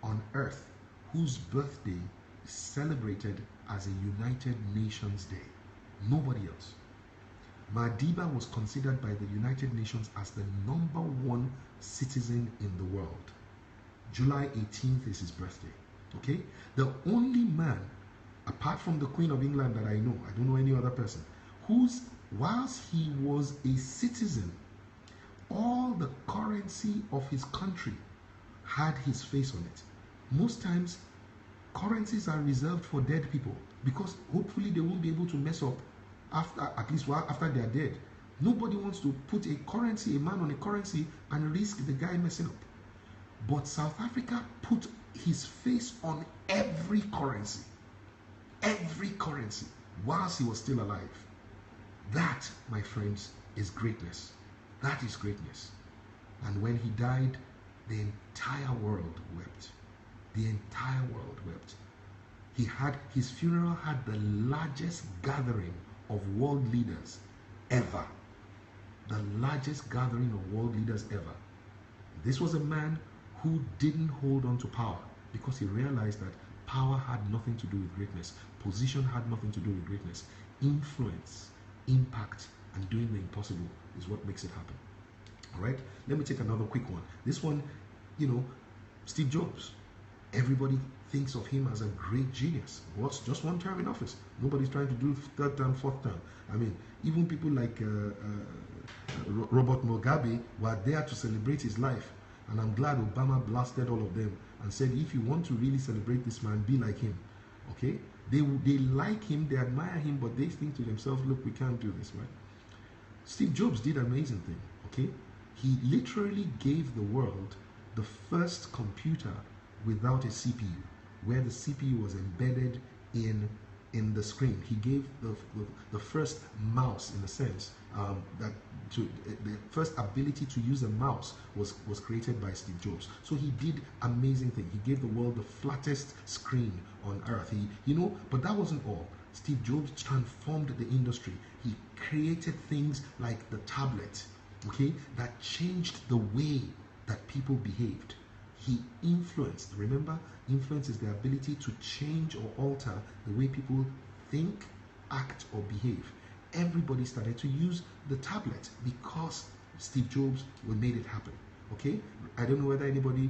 Speaker 1: on earth whose birthday is celebrated as a United Nations Day. Nobody else. Madiba was considered by the United Nations as the #1 citizen in the world. July 18th is his birthday. Okay? The only man, apart from the Queen of England that I know, I don't know any other person, whilst he was a citizen, all the currency of his country had his face on it. Most times, currencies are reserved for dead people because hopefully they won't be able to mess up after they are dead. Nobody wants to put a man on a currency and risk the guy messing up. But South Africa put his face on every currency, whilst he was still alive. That, my friends, is greatness. That is greatness. And when he died, the entire world wept. The entire world wept. His funeral had the largest gathering of world leaders ever. The largest gathering of world leaders ever. This was a man who didn't hold on to power because he realized that power had nothing to do with greatness. Position had nothing to do with greatness. Influence, impact, and doing the impossible is what makes it happen. All right, let me take another quick one. This one, you know, Steve Jobs. Everybody thinks of him as a great genius. What's just one term in office? Nobody's trying to do third term, fourth term. I mean, even people like Robert Mugabe were there to celebrate his life. And I'm glad Obama blasted all of them and said, if you want to really celebrate this man, be like him. Okay? They like him, they admire him, but they think to themselves, look, we can't do this, right? Steve Jobs did an amazing thing. Okay? He literally gave the world the first computer without a CPU, where the CPU was embedded in the screen. He gave the first mouse, in a sense, the first ability to use a mouse was created by Steve Jobs. So he did amazing thing. He gave the world the flattest screen on earth. But that wasn't all. Steve Jobs transformed the industry. He created things like the tablet, okay, that changed the way that people behaved. He influenced. Remember, influence is the ability to change or alter the way people think, act, or behave. Everybody started to use the tablet because Steve Jobs made it happen. Okay, I don't know whether anybody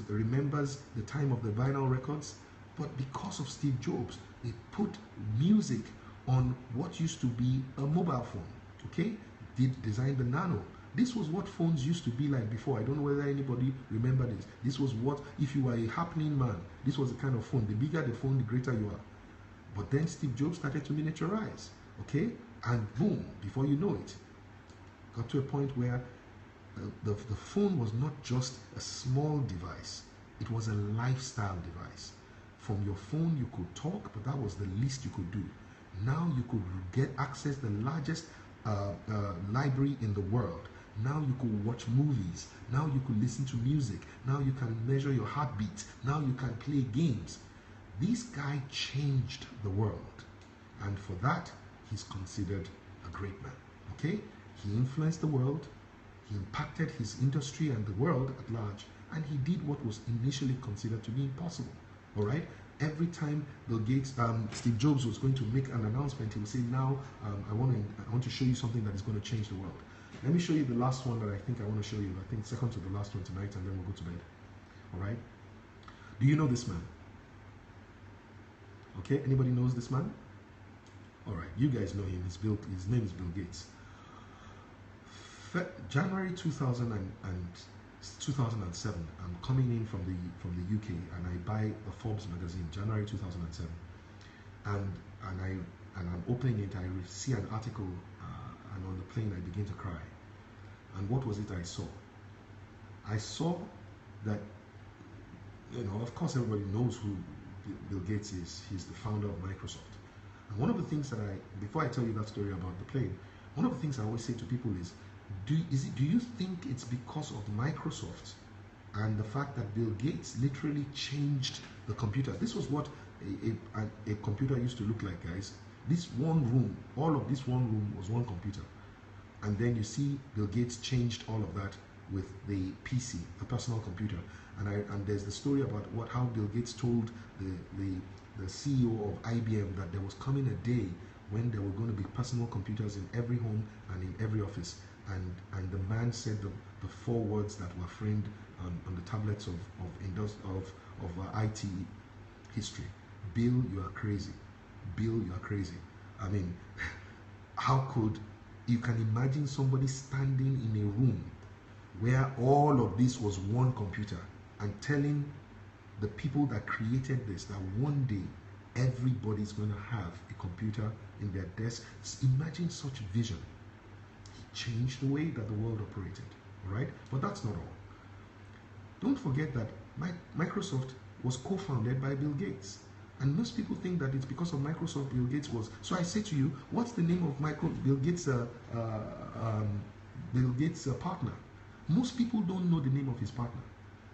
Speaker 1: remembers the time of the vinyl records, but because of Steve Jobs, they put music on what used to be a mobile phone. Okay, did design the Nano. This was what phones used to be like before. I don't know whether anybody remember this. This was what, if you were a happening man, this was the kind of phone. The bigger the phone, the greater you are. But then Steve Jobs started to miniaturize, okay? And boom, before you know it, got to a point where the phone was not just a small device. It was a lifestyle device. From your phone, you could talk, but that was the least you could do. Now you could get access to the largest library in the world. Now you could watch movies. Now you could listen to music. Now you can measure your heartbeat. Now you can play games. This guy changed the world. And for that, he's considered a great man. Okay? He influenced the world. He impacted his industry and the world at large. And he did what was initially considered to be impossible. All right? Every time Bill Gates, Steve Jobs was going to make an announcement, he would say, now I want to show you something that is going to change the world. Let me show you the last one that I think I want to show you. I think second to the last one tonight, and then we'll go to bed. All right? Do you know this man? Okay, anybody knows this man? All right, you guys know him. His name is Bill Gates. January 2007, I'm coming in from the UK, and I buy the Forbes magazine, January 2007, and I'm opening it. I see an article, and on the plane I begin to cry. And what was it I saw? I saw that, of course everybody knows who Bill Gates is. He's the founder of Microsoft. And one of the things that before I tell you that story about the plane, one of the things I always say to people is, do you think it's because of Microsoft and the fact that Bill Gates literally changed the computer? This was what a computer used to look like, guys. This one room, all of this one room was one computer. And then you see Bill Gates changed all of that with the PC, the personal computer. And there's the story about how Bill Gates told the CEO of IBM that there was coming a day when there were going to be personal computers in every home and in every office. And the man said the 4 words that were framed on the tablets of IT history. Bill, you are crazy. Bill, you are crazy. I mean, how could you can imagine somebody standing in a room where all of this was one computer and telling the people that created this that one day everybody's going to have a computer in their desk. Imagine such vision. He changed the way that the world operated, all right? But that's not all. Don't forget that Microsoft was co-founded by Bill Gates. And most people think that it's because of Microsoft Bill Gates was. So I say to you, what's the name of Bill Gates' partner? Most people don't know the name of his partner.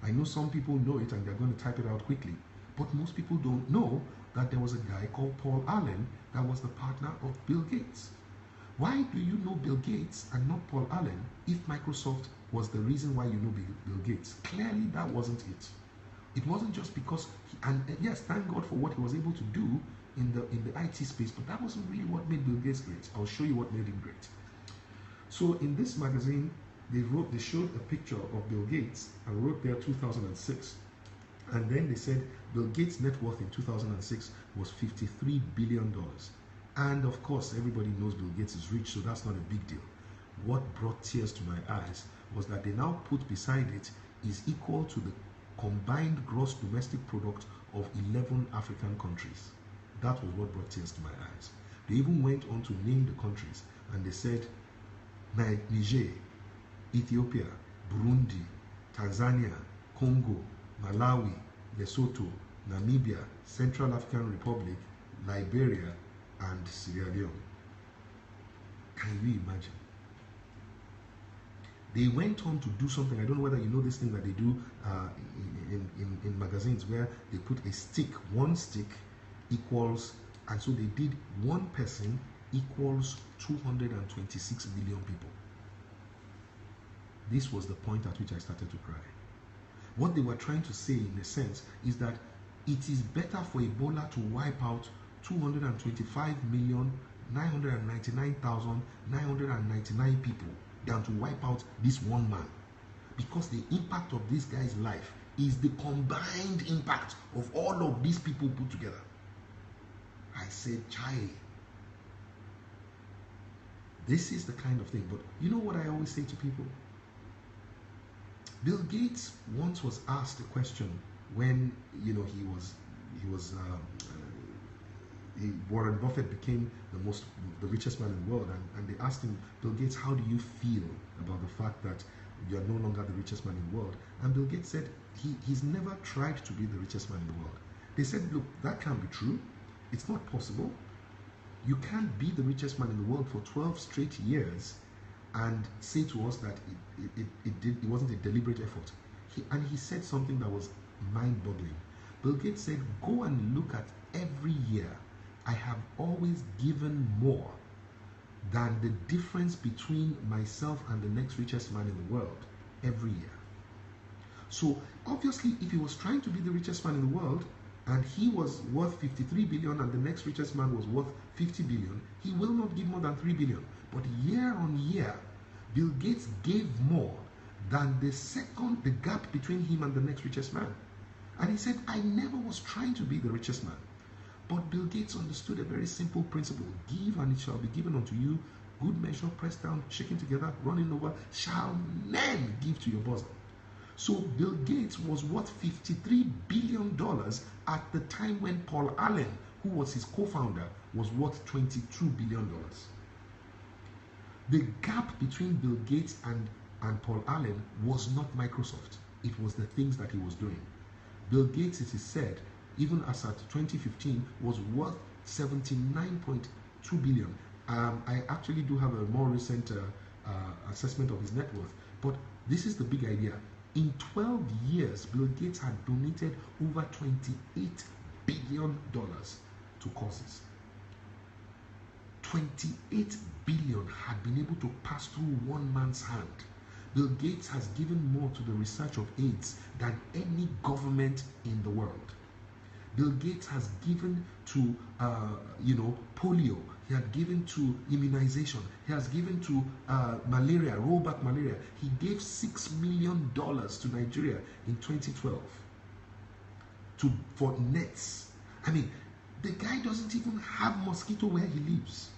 Speaker 1: I know some people know it and they're going to type it out quickly. But most people don't know that there was a guy called Paul Allen that was the partner of Bill Gates. Why do you know Bill Gates and not Paul Allen if Microsoft was the reason why you know Bill Gates? Clearly that wasn't it. It wasn't just because, and yes, thank God for what he was able to do in the IT space, but that wasn't really what made Bill Gates great. I'll show you what made him great. So in this magazine, they showed a picture of Bill Gates and wrote there 2006. And then they said Bill Gates' net worth in 2006 was $53 billion. And of course, everybody knows Bill Gates is rich, so that's not a big deal. What brought tears to my eyes was that they now put beside it is equal to the combined gross domestic product of 11 African countries. That was what brought tears to my eyes. They even went on to name the countries, and they said Niger, Ethiopia, Burundi, Tanzania, Congo, Malawi, Lesotho, Namibia, Central African Republic, Liberia, and Sierra Leone. Can you imagine? They went on to do something. I don't know whether you know this thing that they do in magazines where they put a stick. One stick equals And so they did one person equals 226 million people. This was the point at which I started to cry. What they were trying to say, in a sense, is that it is better for Ebola to wipe out 225,999,999 people than to wipe out this one man. Because the impact of this guy's life is the combined impact of all of these people put together. I said, chai. This is the kind of thing. But you know what I always say to people? Bill Gates once was asked a question when, you know, Warren Buffett became the richest man in the world, and they asked him, Bill Gates, how do you feel about the fact that you're no longer the richest man in the world? And Bill Gates said he's never tried to be the richest man in the world. They said, look, that can't be true. It's not possible. You can't be the richest man in the world for 12 straight years and say to us that it wasn't a deliberate effort. He said something that was mind-boggling. Bill Gates said, go and look at every year. I have always given more than the difference between myself and the next richest man in the world every year. So obviously, if he was trying to be the richest man in the world and he was worth 53 billion and the next richest man was worth 50 billion, he will not give more than 3 billion. But year on year, Bill Gates gave more than the gap between him and the next richest man. And he said, I never was trying to be the richest man. But Bill Gates understood a very simple principle. Give and it shall be given unto you. Good measure, pressed down, shaken together, running over, shall men give to your bosom. So Bill Gates was worth $53 billion at the time when Paul Allen, who was his co-founder, was worth $22 billion. The gap between Bill Gates and Paul Allen was not Microsoft. It was the things that he was doing. Bill Gates, it is said, even as at 2015, was worth 79.2 billion. I actually do have a more recent assessment of his net worth, but this is the big idea. In 12 years, Bill Gates had donated over $28 billion to causes. 28 billion had been able to pass through one man's hand. Bill Gates has given more to the research of AIDS than any government in the world. Bill Gates has given to, polio. He had given to immunization. He has given to malaria, rollback malaria. He gave $6 million to Nigeria in 2012 for nets. I mean, the guy doesn't even have mosquito where he lives.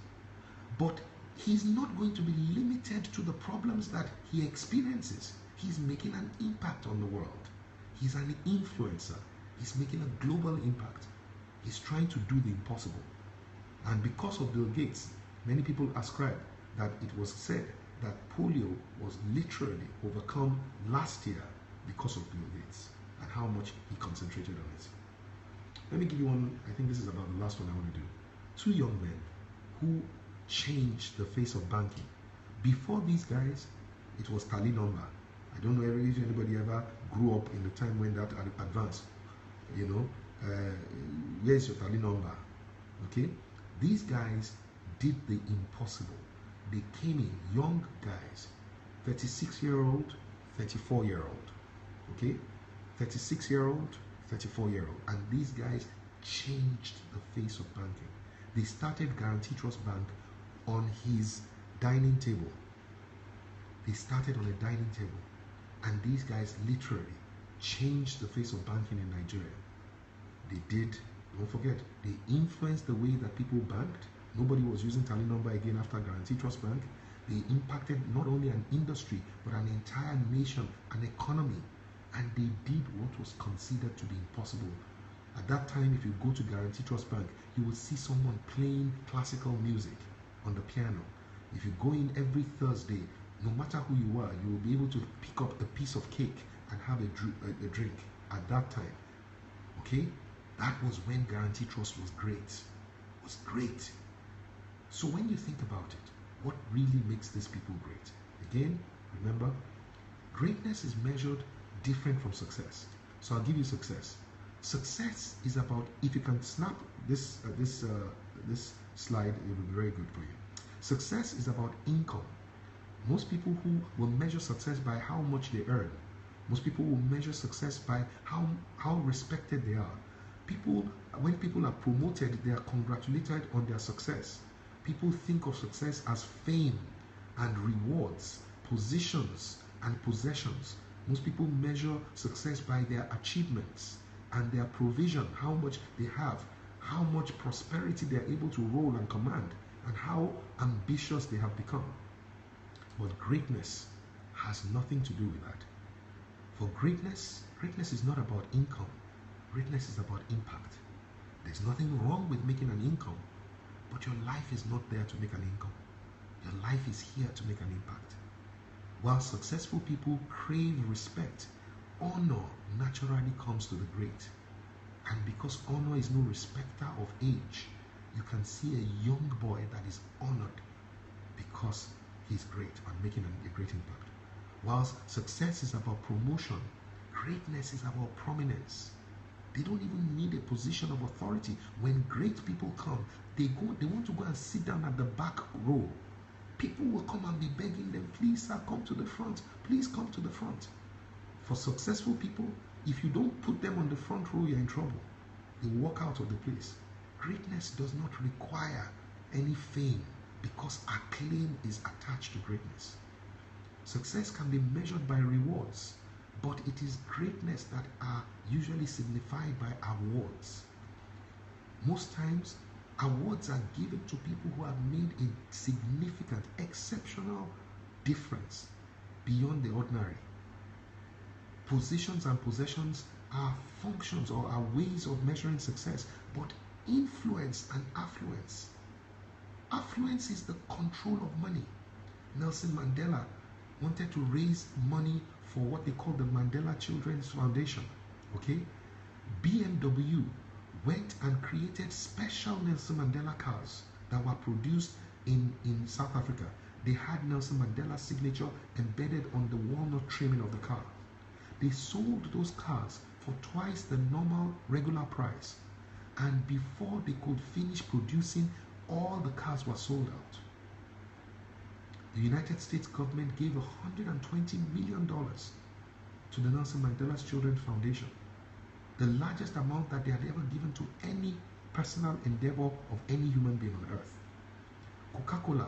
Speaker 1: But he's not going to be limited to the problems that he experiences. He's making an impact on the world. He's an influencer. He's making a global impact. He's trying to do the impossible. And because of Bill Gates, many people ascribe that it was said that polio was literally overcome last year because of Bill Gates and how much he concentrated on it. Let me give you one. I think this is about the last one I want to do. Two young men who changed the face of banking. Before these guys, it was tally number. I don't know if anybody ever grew up in the time when that advanced. Where's your tally number? Okay, these guys did the impossible. They came in, young guys, 36-year-old, 34-year-old. Okay, 36-year-old, 34-year-old, and these guys changed the face of banking. They started Guarantee Trust Bank on his dining table. They started on a dining table, and these guys literally changed the face of banking in Nigeria. They did, don't forget, they influenced the way that people banked. Nobody was using tally number again after Guarantee Trust Bank. They impacted not only an industry, but an entire nation, an economy. And they did what was considered to be impossible. At that time, if you go to Guarantee Trust Bank, you will see someone playing classical music on the piano. If you go in every Thursday, no matter who you are, you will be able to pick up a piece of cake and have a drink at that time. Okay? That was when Guarantee Trust was great. Was great. So when you think about it, what really makes these people great? Again, remember, greatness is measured different from success. So I'll give you success. Success is about if you can snap this slide, it will be very good for you. Success is about income. Most people who will measure success by how much they earn. Most people will measure success by how respected they are. When people are promoted, they are congratulated on their success. People think of success as fame and rewards, positions and possessions. Most people measure success by their achievements and their provision, how much they have, how much prosperity they are able to roll and command, and how ambitious they have become. But greatness has nothing to do with that. For greatness is not about income. Greatness is about impact. There's nothing wrong with making an income, but your life is not there to make an income. Your life is here to make an impact. While successful people crave respect, honor naturally comes to the great. And because honor is no respecter of age, you can see a young boy that is honored because he's great and making a great impact. Whilst success is about promotion, greatness is about prominence. They don't even need a position of authority. When great people come, they want to go and sit down at the back row. People will come and be begging them, please sir, come to the front. Please come to the front. For successful people, if you don't put them on the front row, you're in trouble. They walk out of the place. Greatness does not require any fame because acclaim is attached to greatness. Success can be measured by rewards, but it is greatness that are usually signified by awards. Most times, awards are given to people who have made a significant, exceptional difference beyond the ordinary. Positions and possessions are functions or are ways of measuring success, but influence and affluence. Affluence is the control of money. Nelson Mandela wanted to raise money for what they call the Mandela Children's Foundation. Okay? BMW went and created special Nelson Mandela cars that were produced in South Africa. They had Nelson Mandela's signature embedded on the walnut trimming of the car. They sold those cars for twice the normal regular price, and before they could finish producing, all the cars were sold out. The United States government gave $120 million to the Nelson Mandela's Children's Foundation, the largest amount that they had ever given to any personal endeavor of any human being on earth. Coca-Cola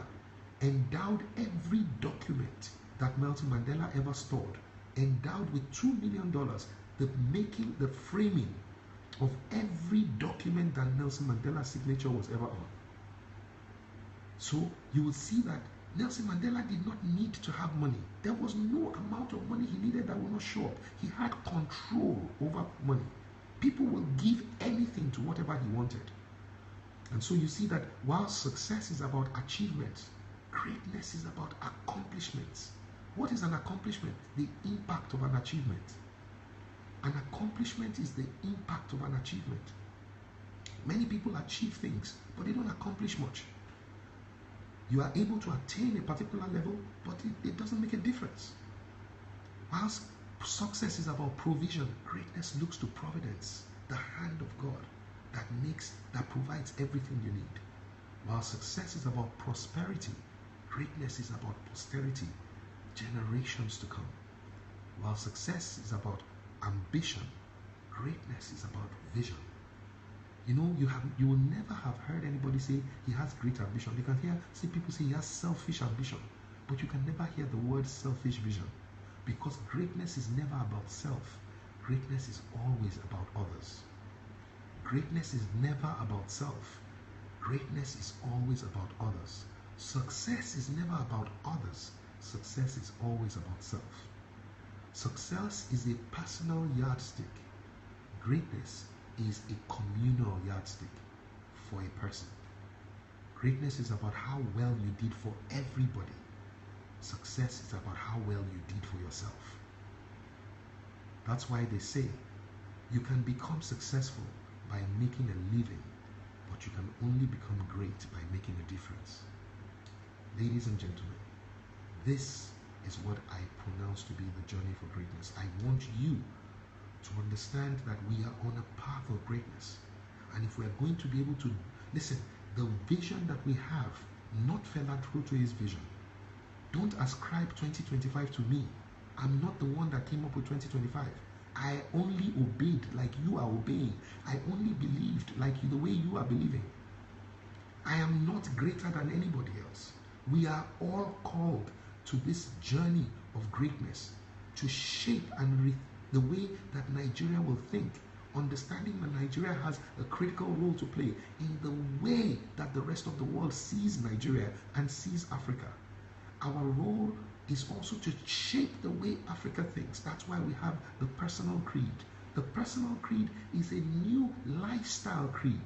Speaker 1: endowed every document that Nelson Mandela ever stored, endowed with $2 million, the framing of every document that Nelson Mandela's signature was ever on. So you will see that Nelson Mandela did not need to have money. There was no amount of money he needed that would not show up. He had control over money. People will give anything to whatever he wanted. And so you see that while success is about achievement, greatness is about accomplishments. What is an accomplishment? The impact of an achievement. An accomplishment is the impact of an achievement. Many people achieve things, but they don't accomplish much. You are able to attain a particular level, but it doesn't make a difference. Whilst success is about provision, greatness looks to providence, the hand of God that provides everything you need. While success is about prosperity, greatness is about posterity, generations to come. While success is about ambition, greatness is about vision. You know, you will never have heard anybody say he has great ambition. You can see people say he has selfish ambition, but you can never hear the word selfish vision, because greatness is never about self. Greatness is always about others. Greatness is never about self. Greatness is always about others. Success is never about others. Success is always about self. Success is a personal yardstick. Greatness is a communal yardstick for a person. Greatness is about how well you did for everybody. Success is about how well you did for yourself. That's why they say you can become successful by making a living, but you can only become great by making a difference. Ladies and gentlemen, this is what I pronounce to be the journey for greatness. I want you to understand that we are on a path of greatness. And if we're going to be able to, listen, the vision that we have, not feladurotoye's vision. Don't ascribe 2025 to me. I'm not the one that came up with 2025. I only obeyed like you are obeying. I only believed like the way you are believing. I am not greater than anybody else. We are all called to this journey of greatness, to shape and the way that Nigeria will think, understanding that Nigeria has a critical role to play in the way that the rest of the world sees Nigeria and sees Africa. Our role is also to shape the way Africa thinks. That's why we have the personal creed. The personal creed is a new lifestyle creed.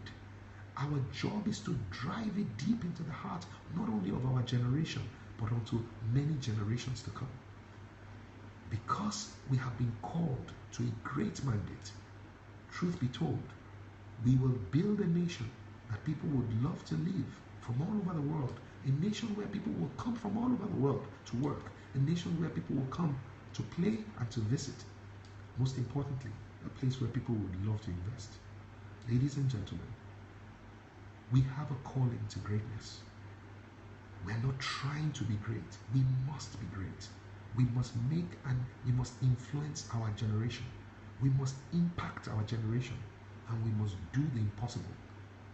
Speaker 1: Our job is to drive it deep into the heart, not only of our generation, but onto many generations to come. Because we have been called to a great mandate, truth be told, we will build a nation that people would love to live from all over the world. A nation where people will come from all over the world to work. A nation where people will come to play and to visit. Most importantly, a place where people would love to invest. Ladies and gentlemen, we have a calling to greatness. We're not trying to be great. We must be great. We must make and we must influence our generation. We must impact our generation. And we must do the impossible.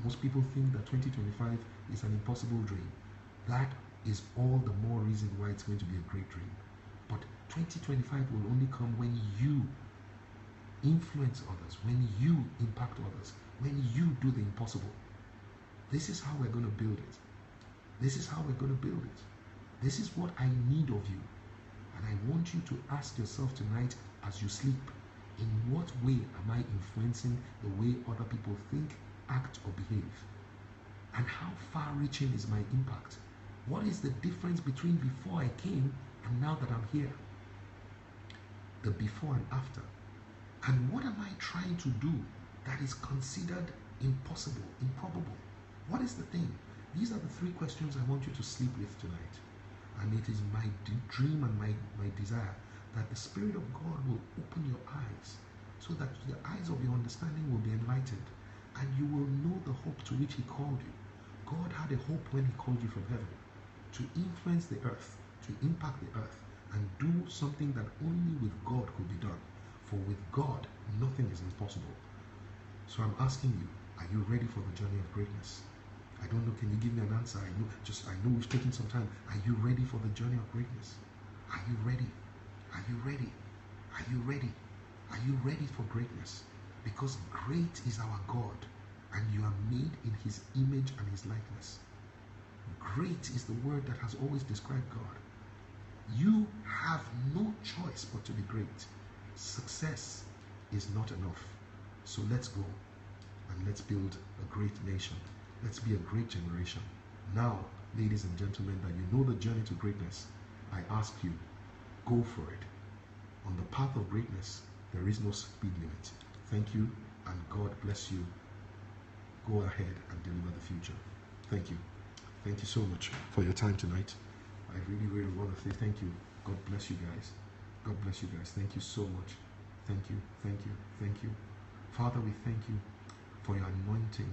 Speaker 1: Most people think that 2025 is an impossible dream. That is all the more reason why it's going to be a great dream. But 2025 will only come when you influence others, when you impact others, when you do the impossible. This is how we're going to build it. This is how we're going to build it. This is what I need of you. And I want you to ask yourself tonight as you sleep, in what way am I influencing the way other people think, act, or behave? And how far-reaching is my impact? What is the difference between before I came and now that I'm here? The before and after. And what am I trying to do that is considered impossible, improbable? What is the thing? These are the three questions I want you to sleep with tonight. And it is my dream and my desire that the Spirit of God will open your eyes so that the eyes of your understanding will be enlightened and you will know the hope to which He called you. God had a hope when He called you from heaven to influence the earth, to impact the earth, and do something that only with God could be done. For with God, nothing is impossible. So I'm asking you, are you ready for the journey of greatness? I don't know, can you give me an answer? I know we've taken some time. Are you ready for the journey of greatness? Are you ready? Are you ready? Are you ready? Are you ready for greatness? Because great is our God, and you are made in His image and His likeness. Great is the word that has always described God. You have no choice but to be great. Success is not enough. So let's go and let's build a great nation. Let's be a great generation. Now, ladies and gentlemen, that you know the journey to greatness, I ask you, go for it. On the path of greatness, there is no speed limit. Thank you, and God bless you. Go ahead and deliver the future. Thank you. Thank you so much for your time tonight. I really, really want to say thank you. God bless you guys. God bless you guys. Thank you so much. Thank you, thank you, thank you. Father, we thank you for your anointing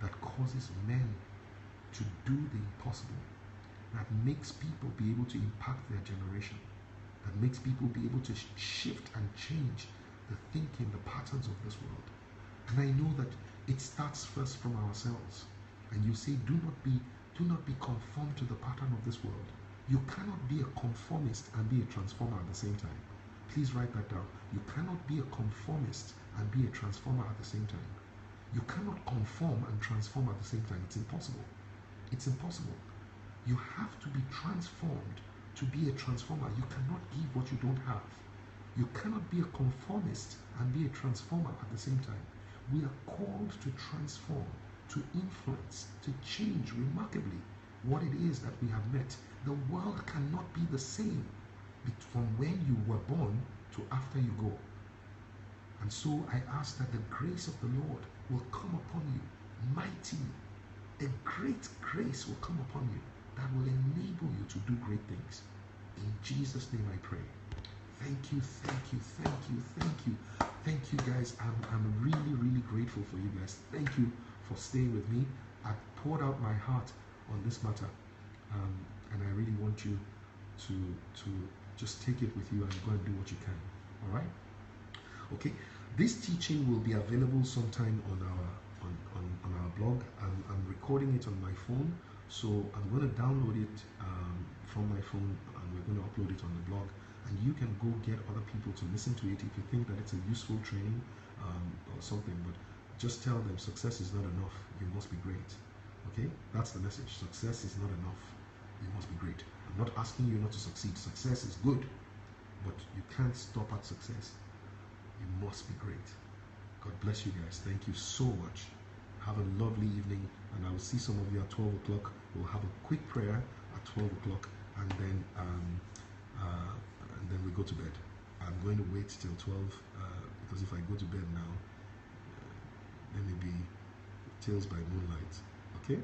Speaker 1: that causes men to do the impossible, that makes people be able to impact their generation, that makes people be able to shift and change the thinking, the patterns of this world. And I know that it starts first from ourselves. And you say, do not be conformed to the pattern of this world. You cannot be a conformist and be a transformer at the same time. Please write that down. You cannot be a conformist and be a transformer at the same time. You cannot conform and transform at the same time. It's impossible. It's impossible. You have to be transformed to be a transformer. You cannot give what you don't have. You cannot be a conformist and be a transformer at the same time. We are called to transform, to influence, to change remarkably what it is that we have met. The world cannot be the same from when you were born to after you go. And so I ask that the grace of the Lord will come upon you mightily. A great grace will come upon you that will enable you to do great things. In Jesus' name I pray. Thank you, thank you, thank you, thank you. thank you guys. I'm really, really grateful for you guys. Thank you for staying with me. I poured out my heart on this matter, and I really want you to just take it with you and go and do what you can. All right? Okay. This teaching will be available sometime on our blog. I'm recording it on my phone, so I'm going to download it from my phone, and we're going to upload it on the blog. And you can go get other people to listen to it if you think that it's a useful training or something. But just tell them success is not enough. You must be great. Okay? That's the message. Success is not enough. You must be great. I'm not asking you not to succeed. Success is good, but you can't stop at success. You must be great. God bless you guys. Thank you so much. Have a lovely evening, and I will see some of you at 12 o'clock. We'll have a quick prayer at 12 o'clock, and then we go to bed. I'm going to wait till 12 because if I go to bed now, then maybe tales by moonlight. Okay?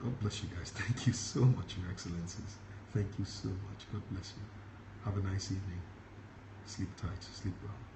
Speaker 1: God bless you guys. Thank you so much, Your Excellencies. Thank you so much. God bless you. Have a nice evening. Sleep tight. Sleep well.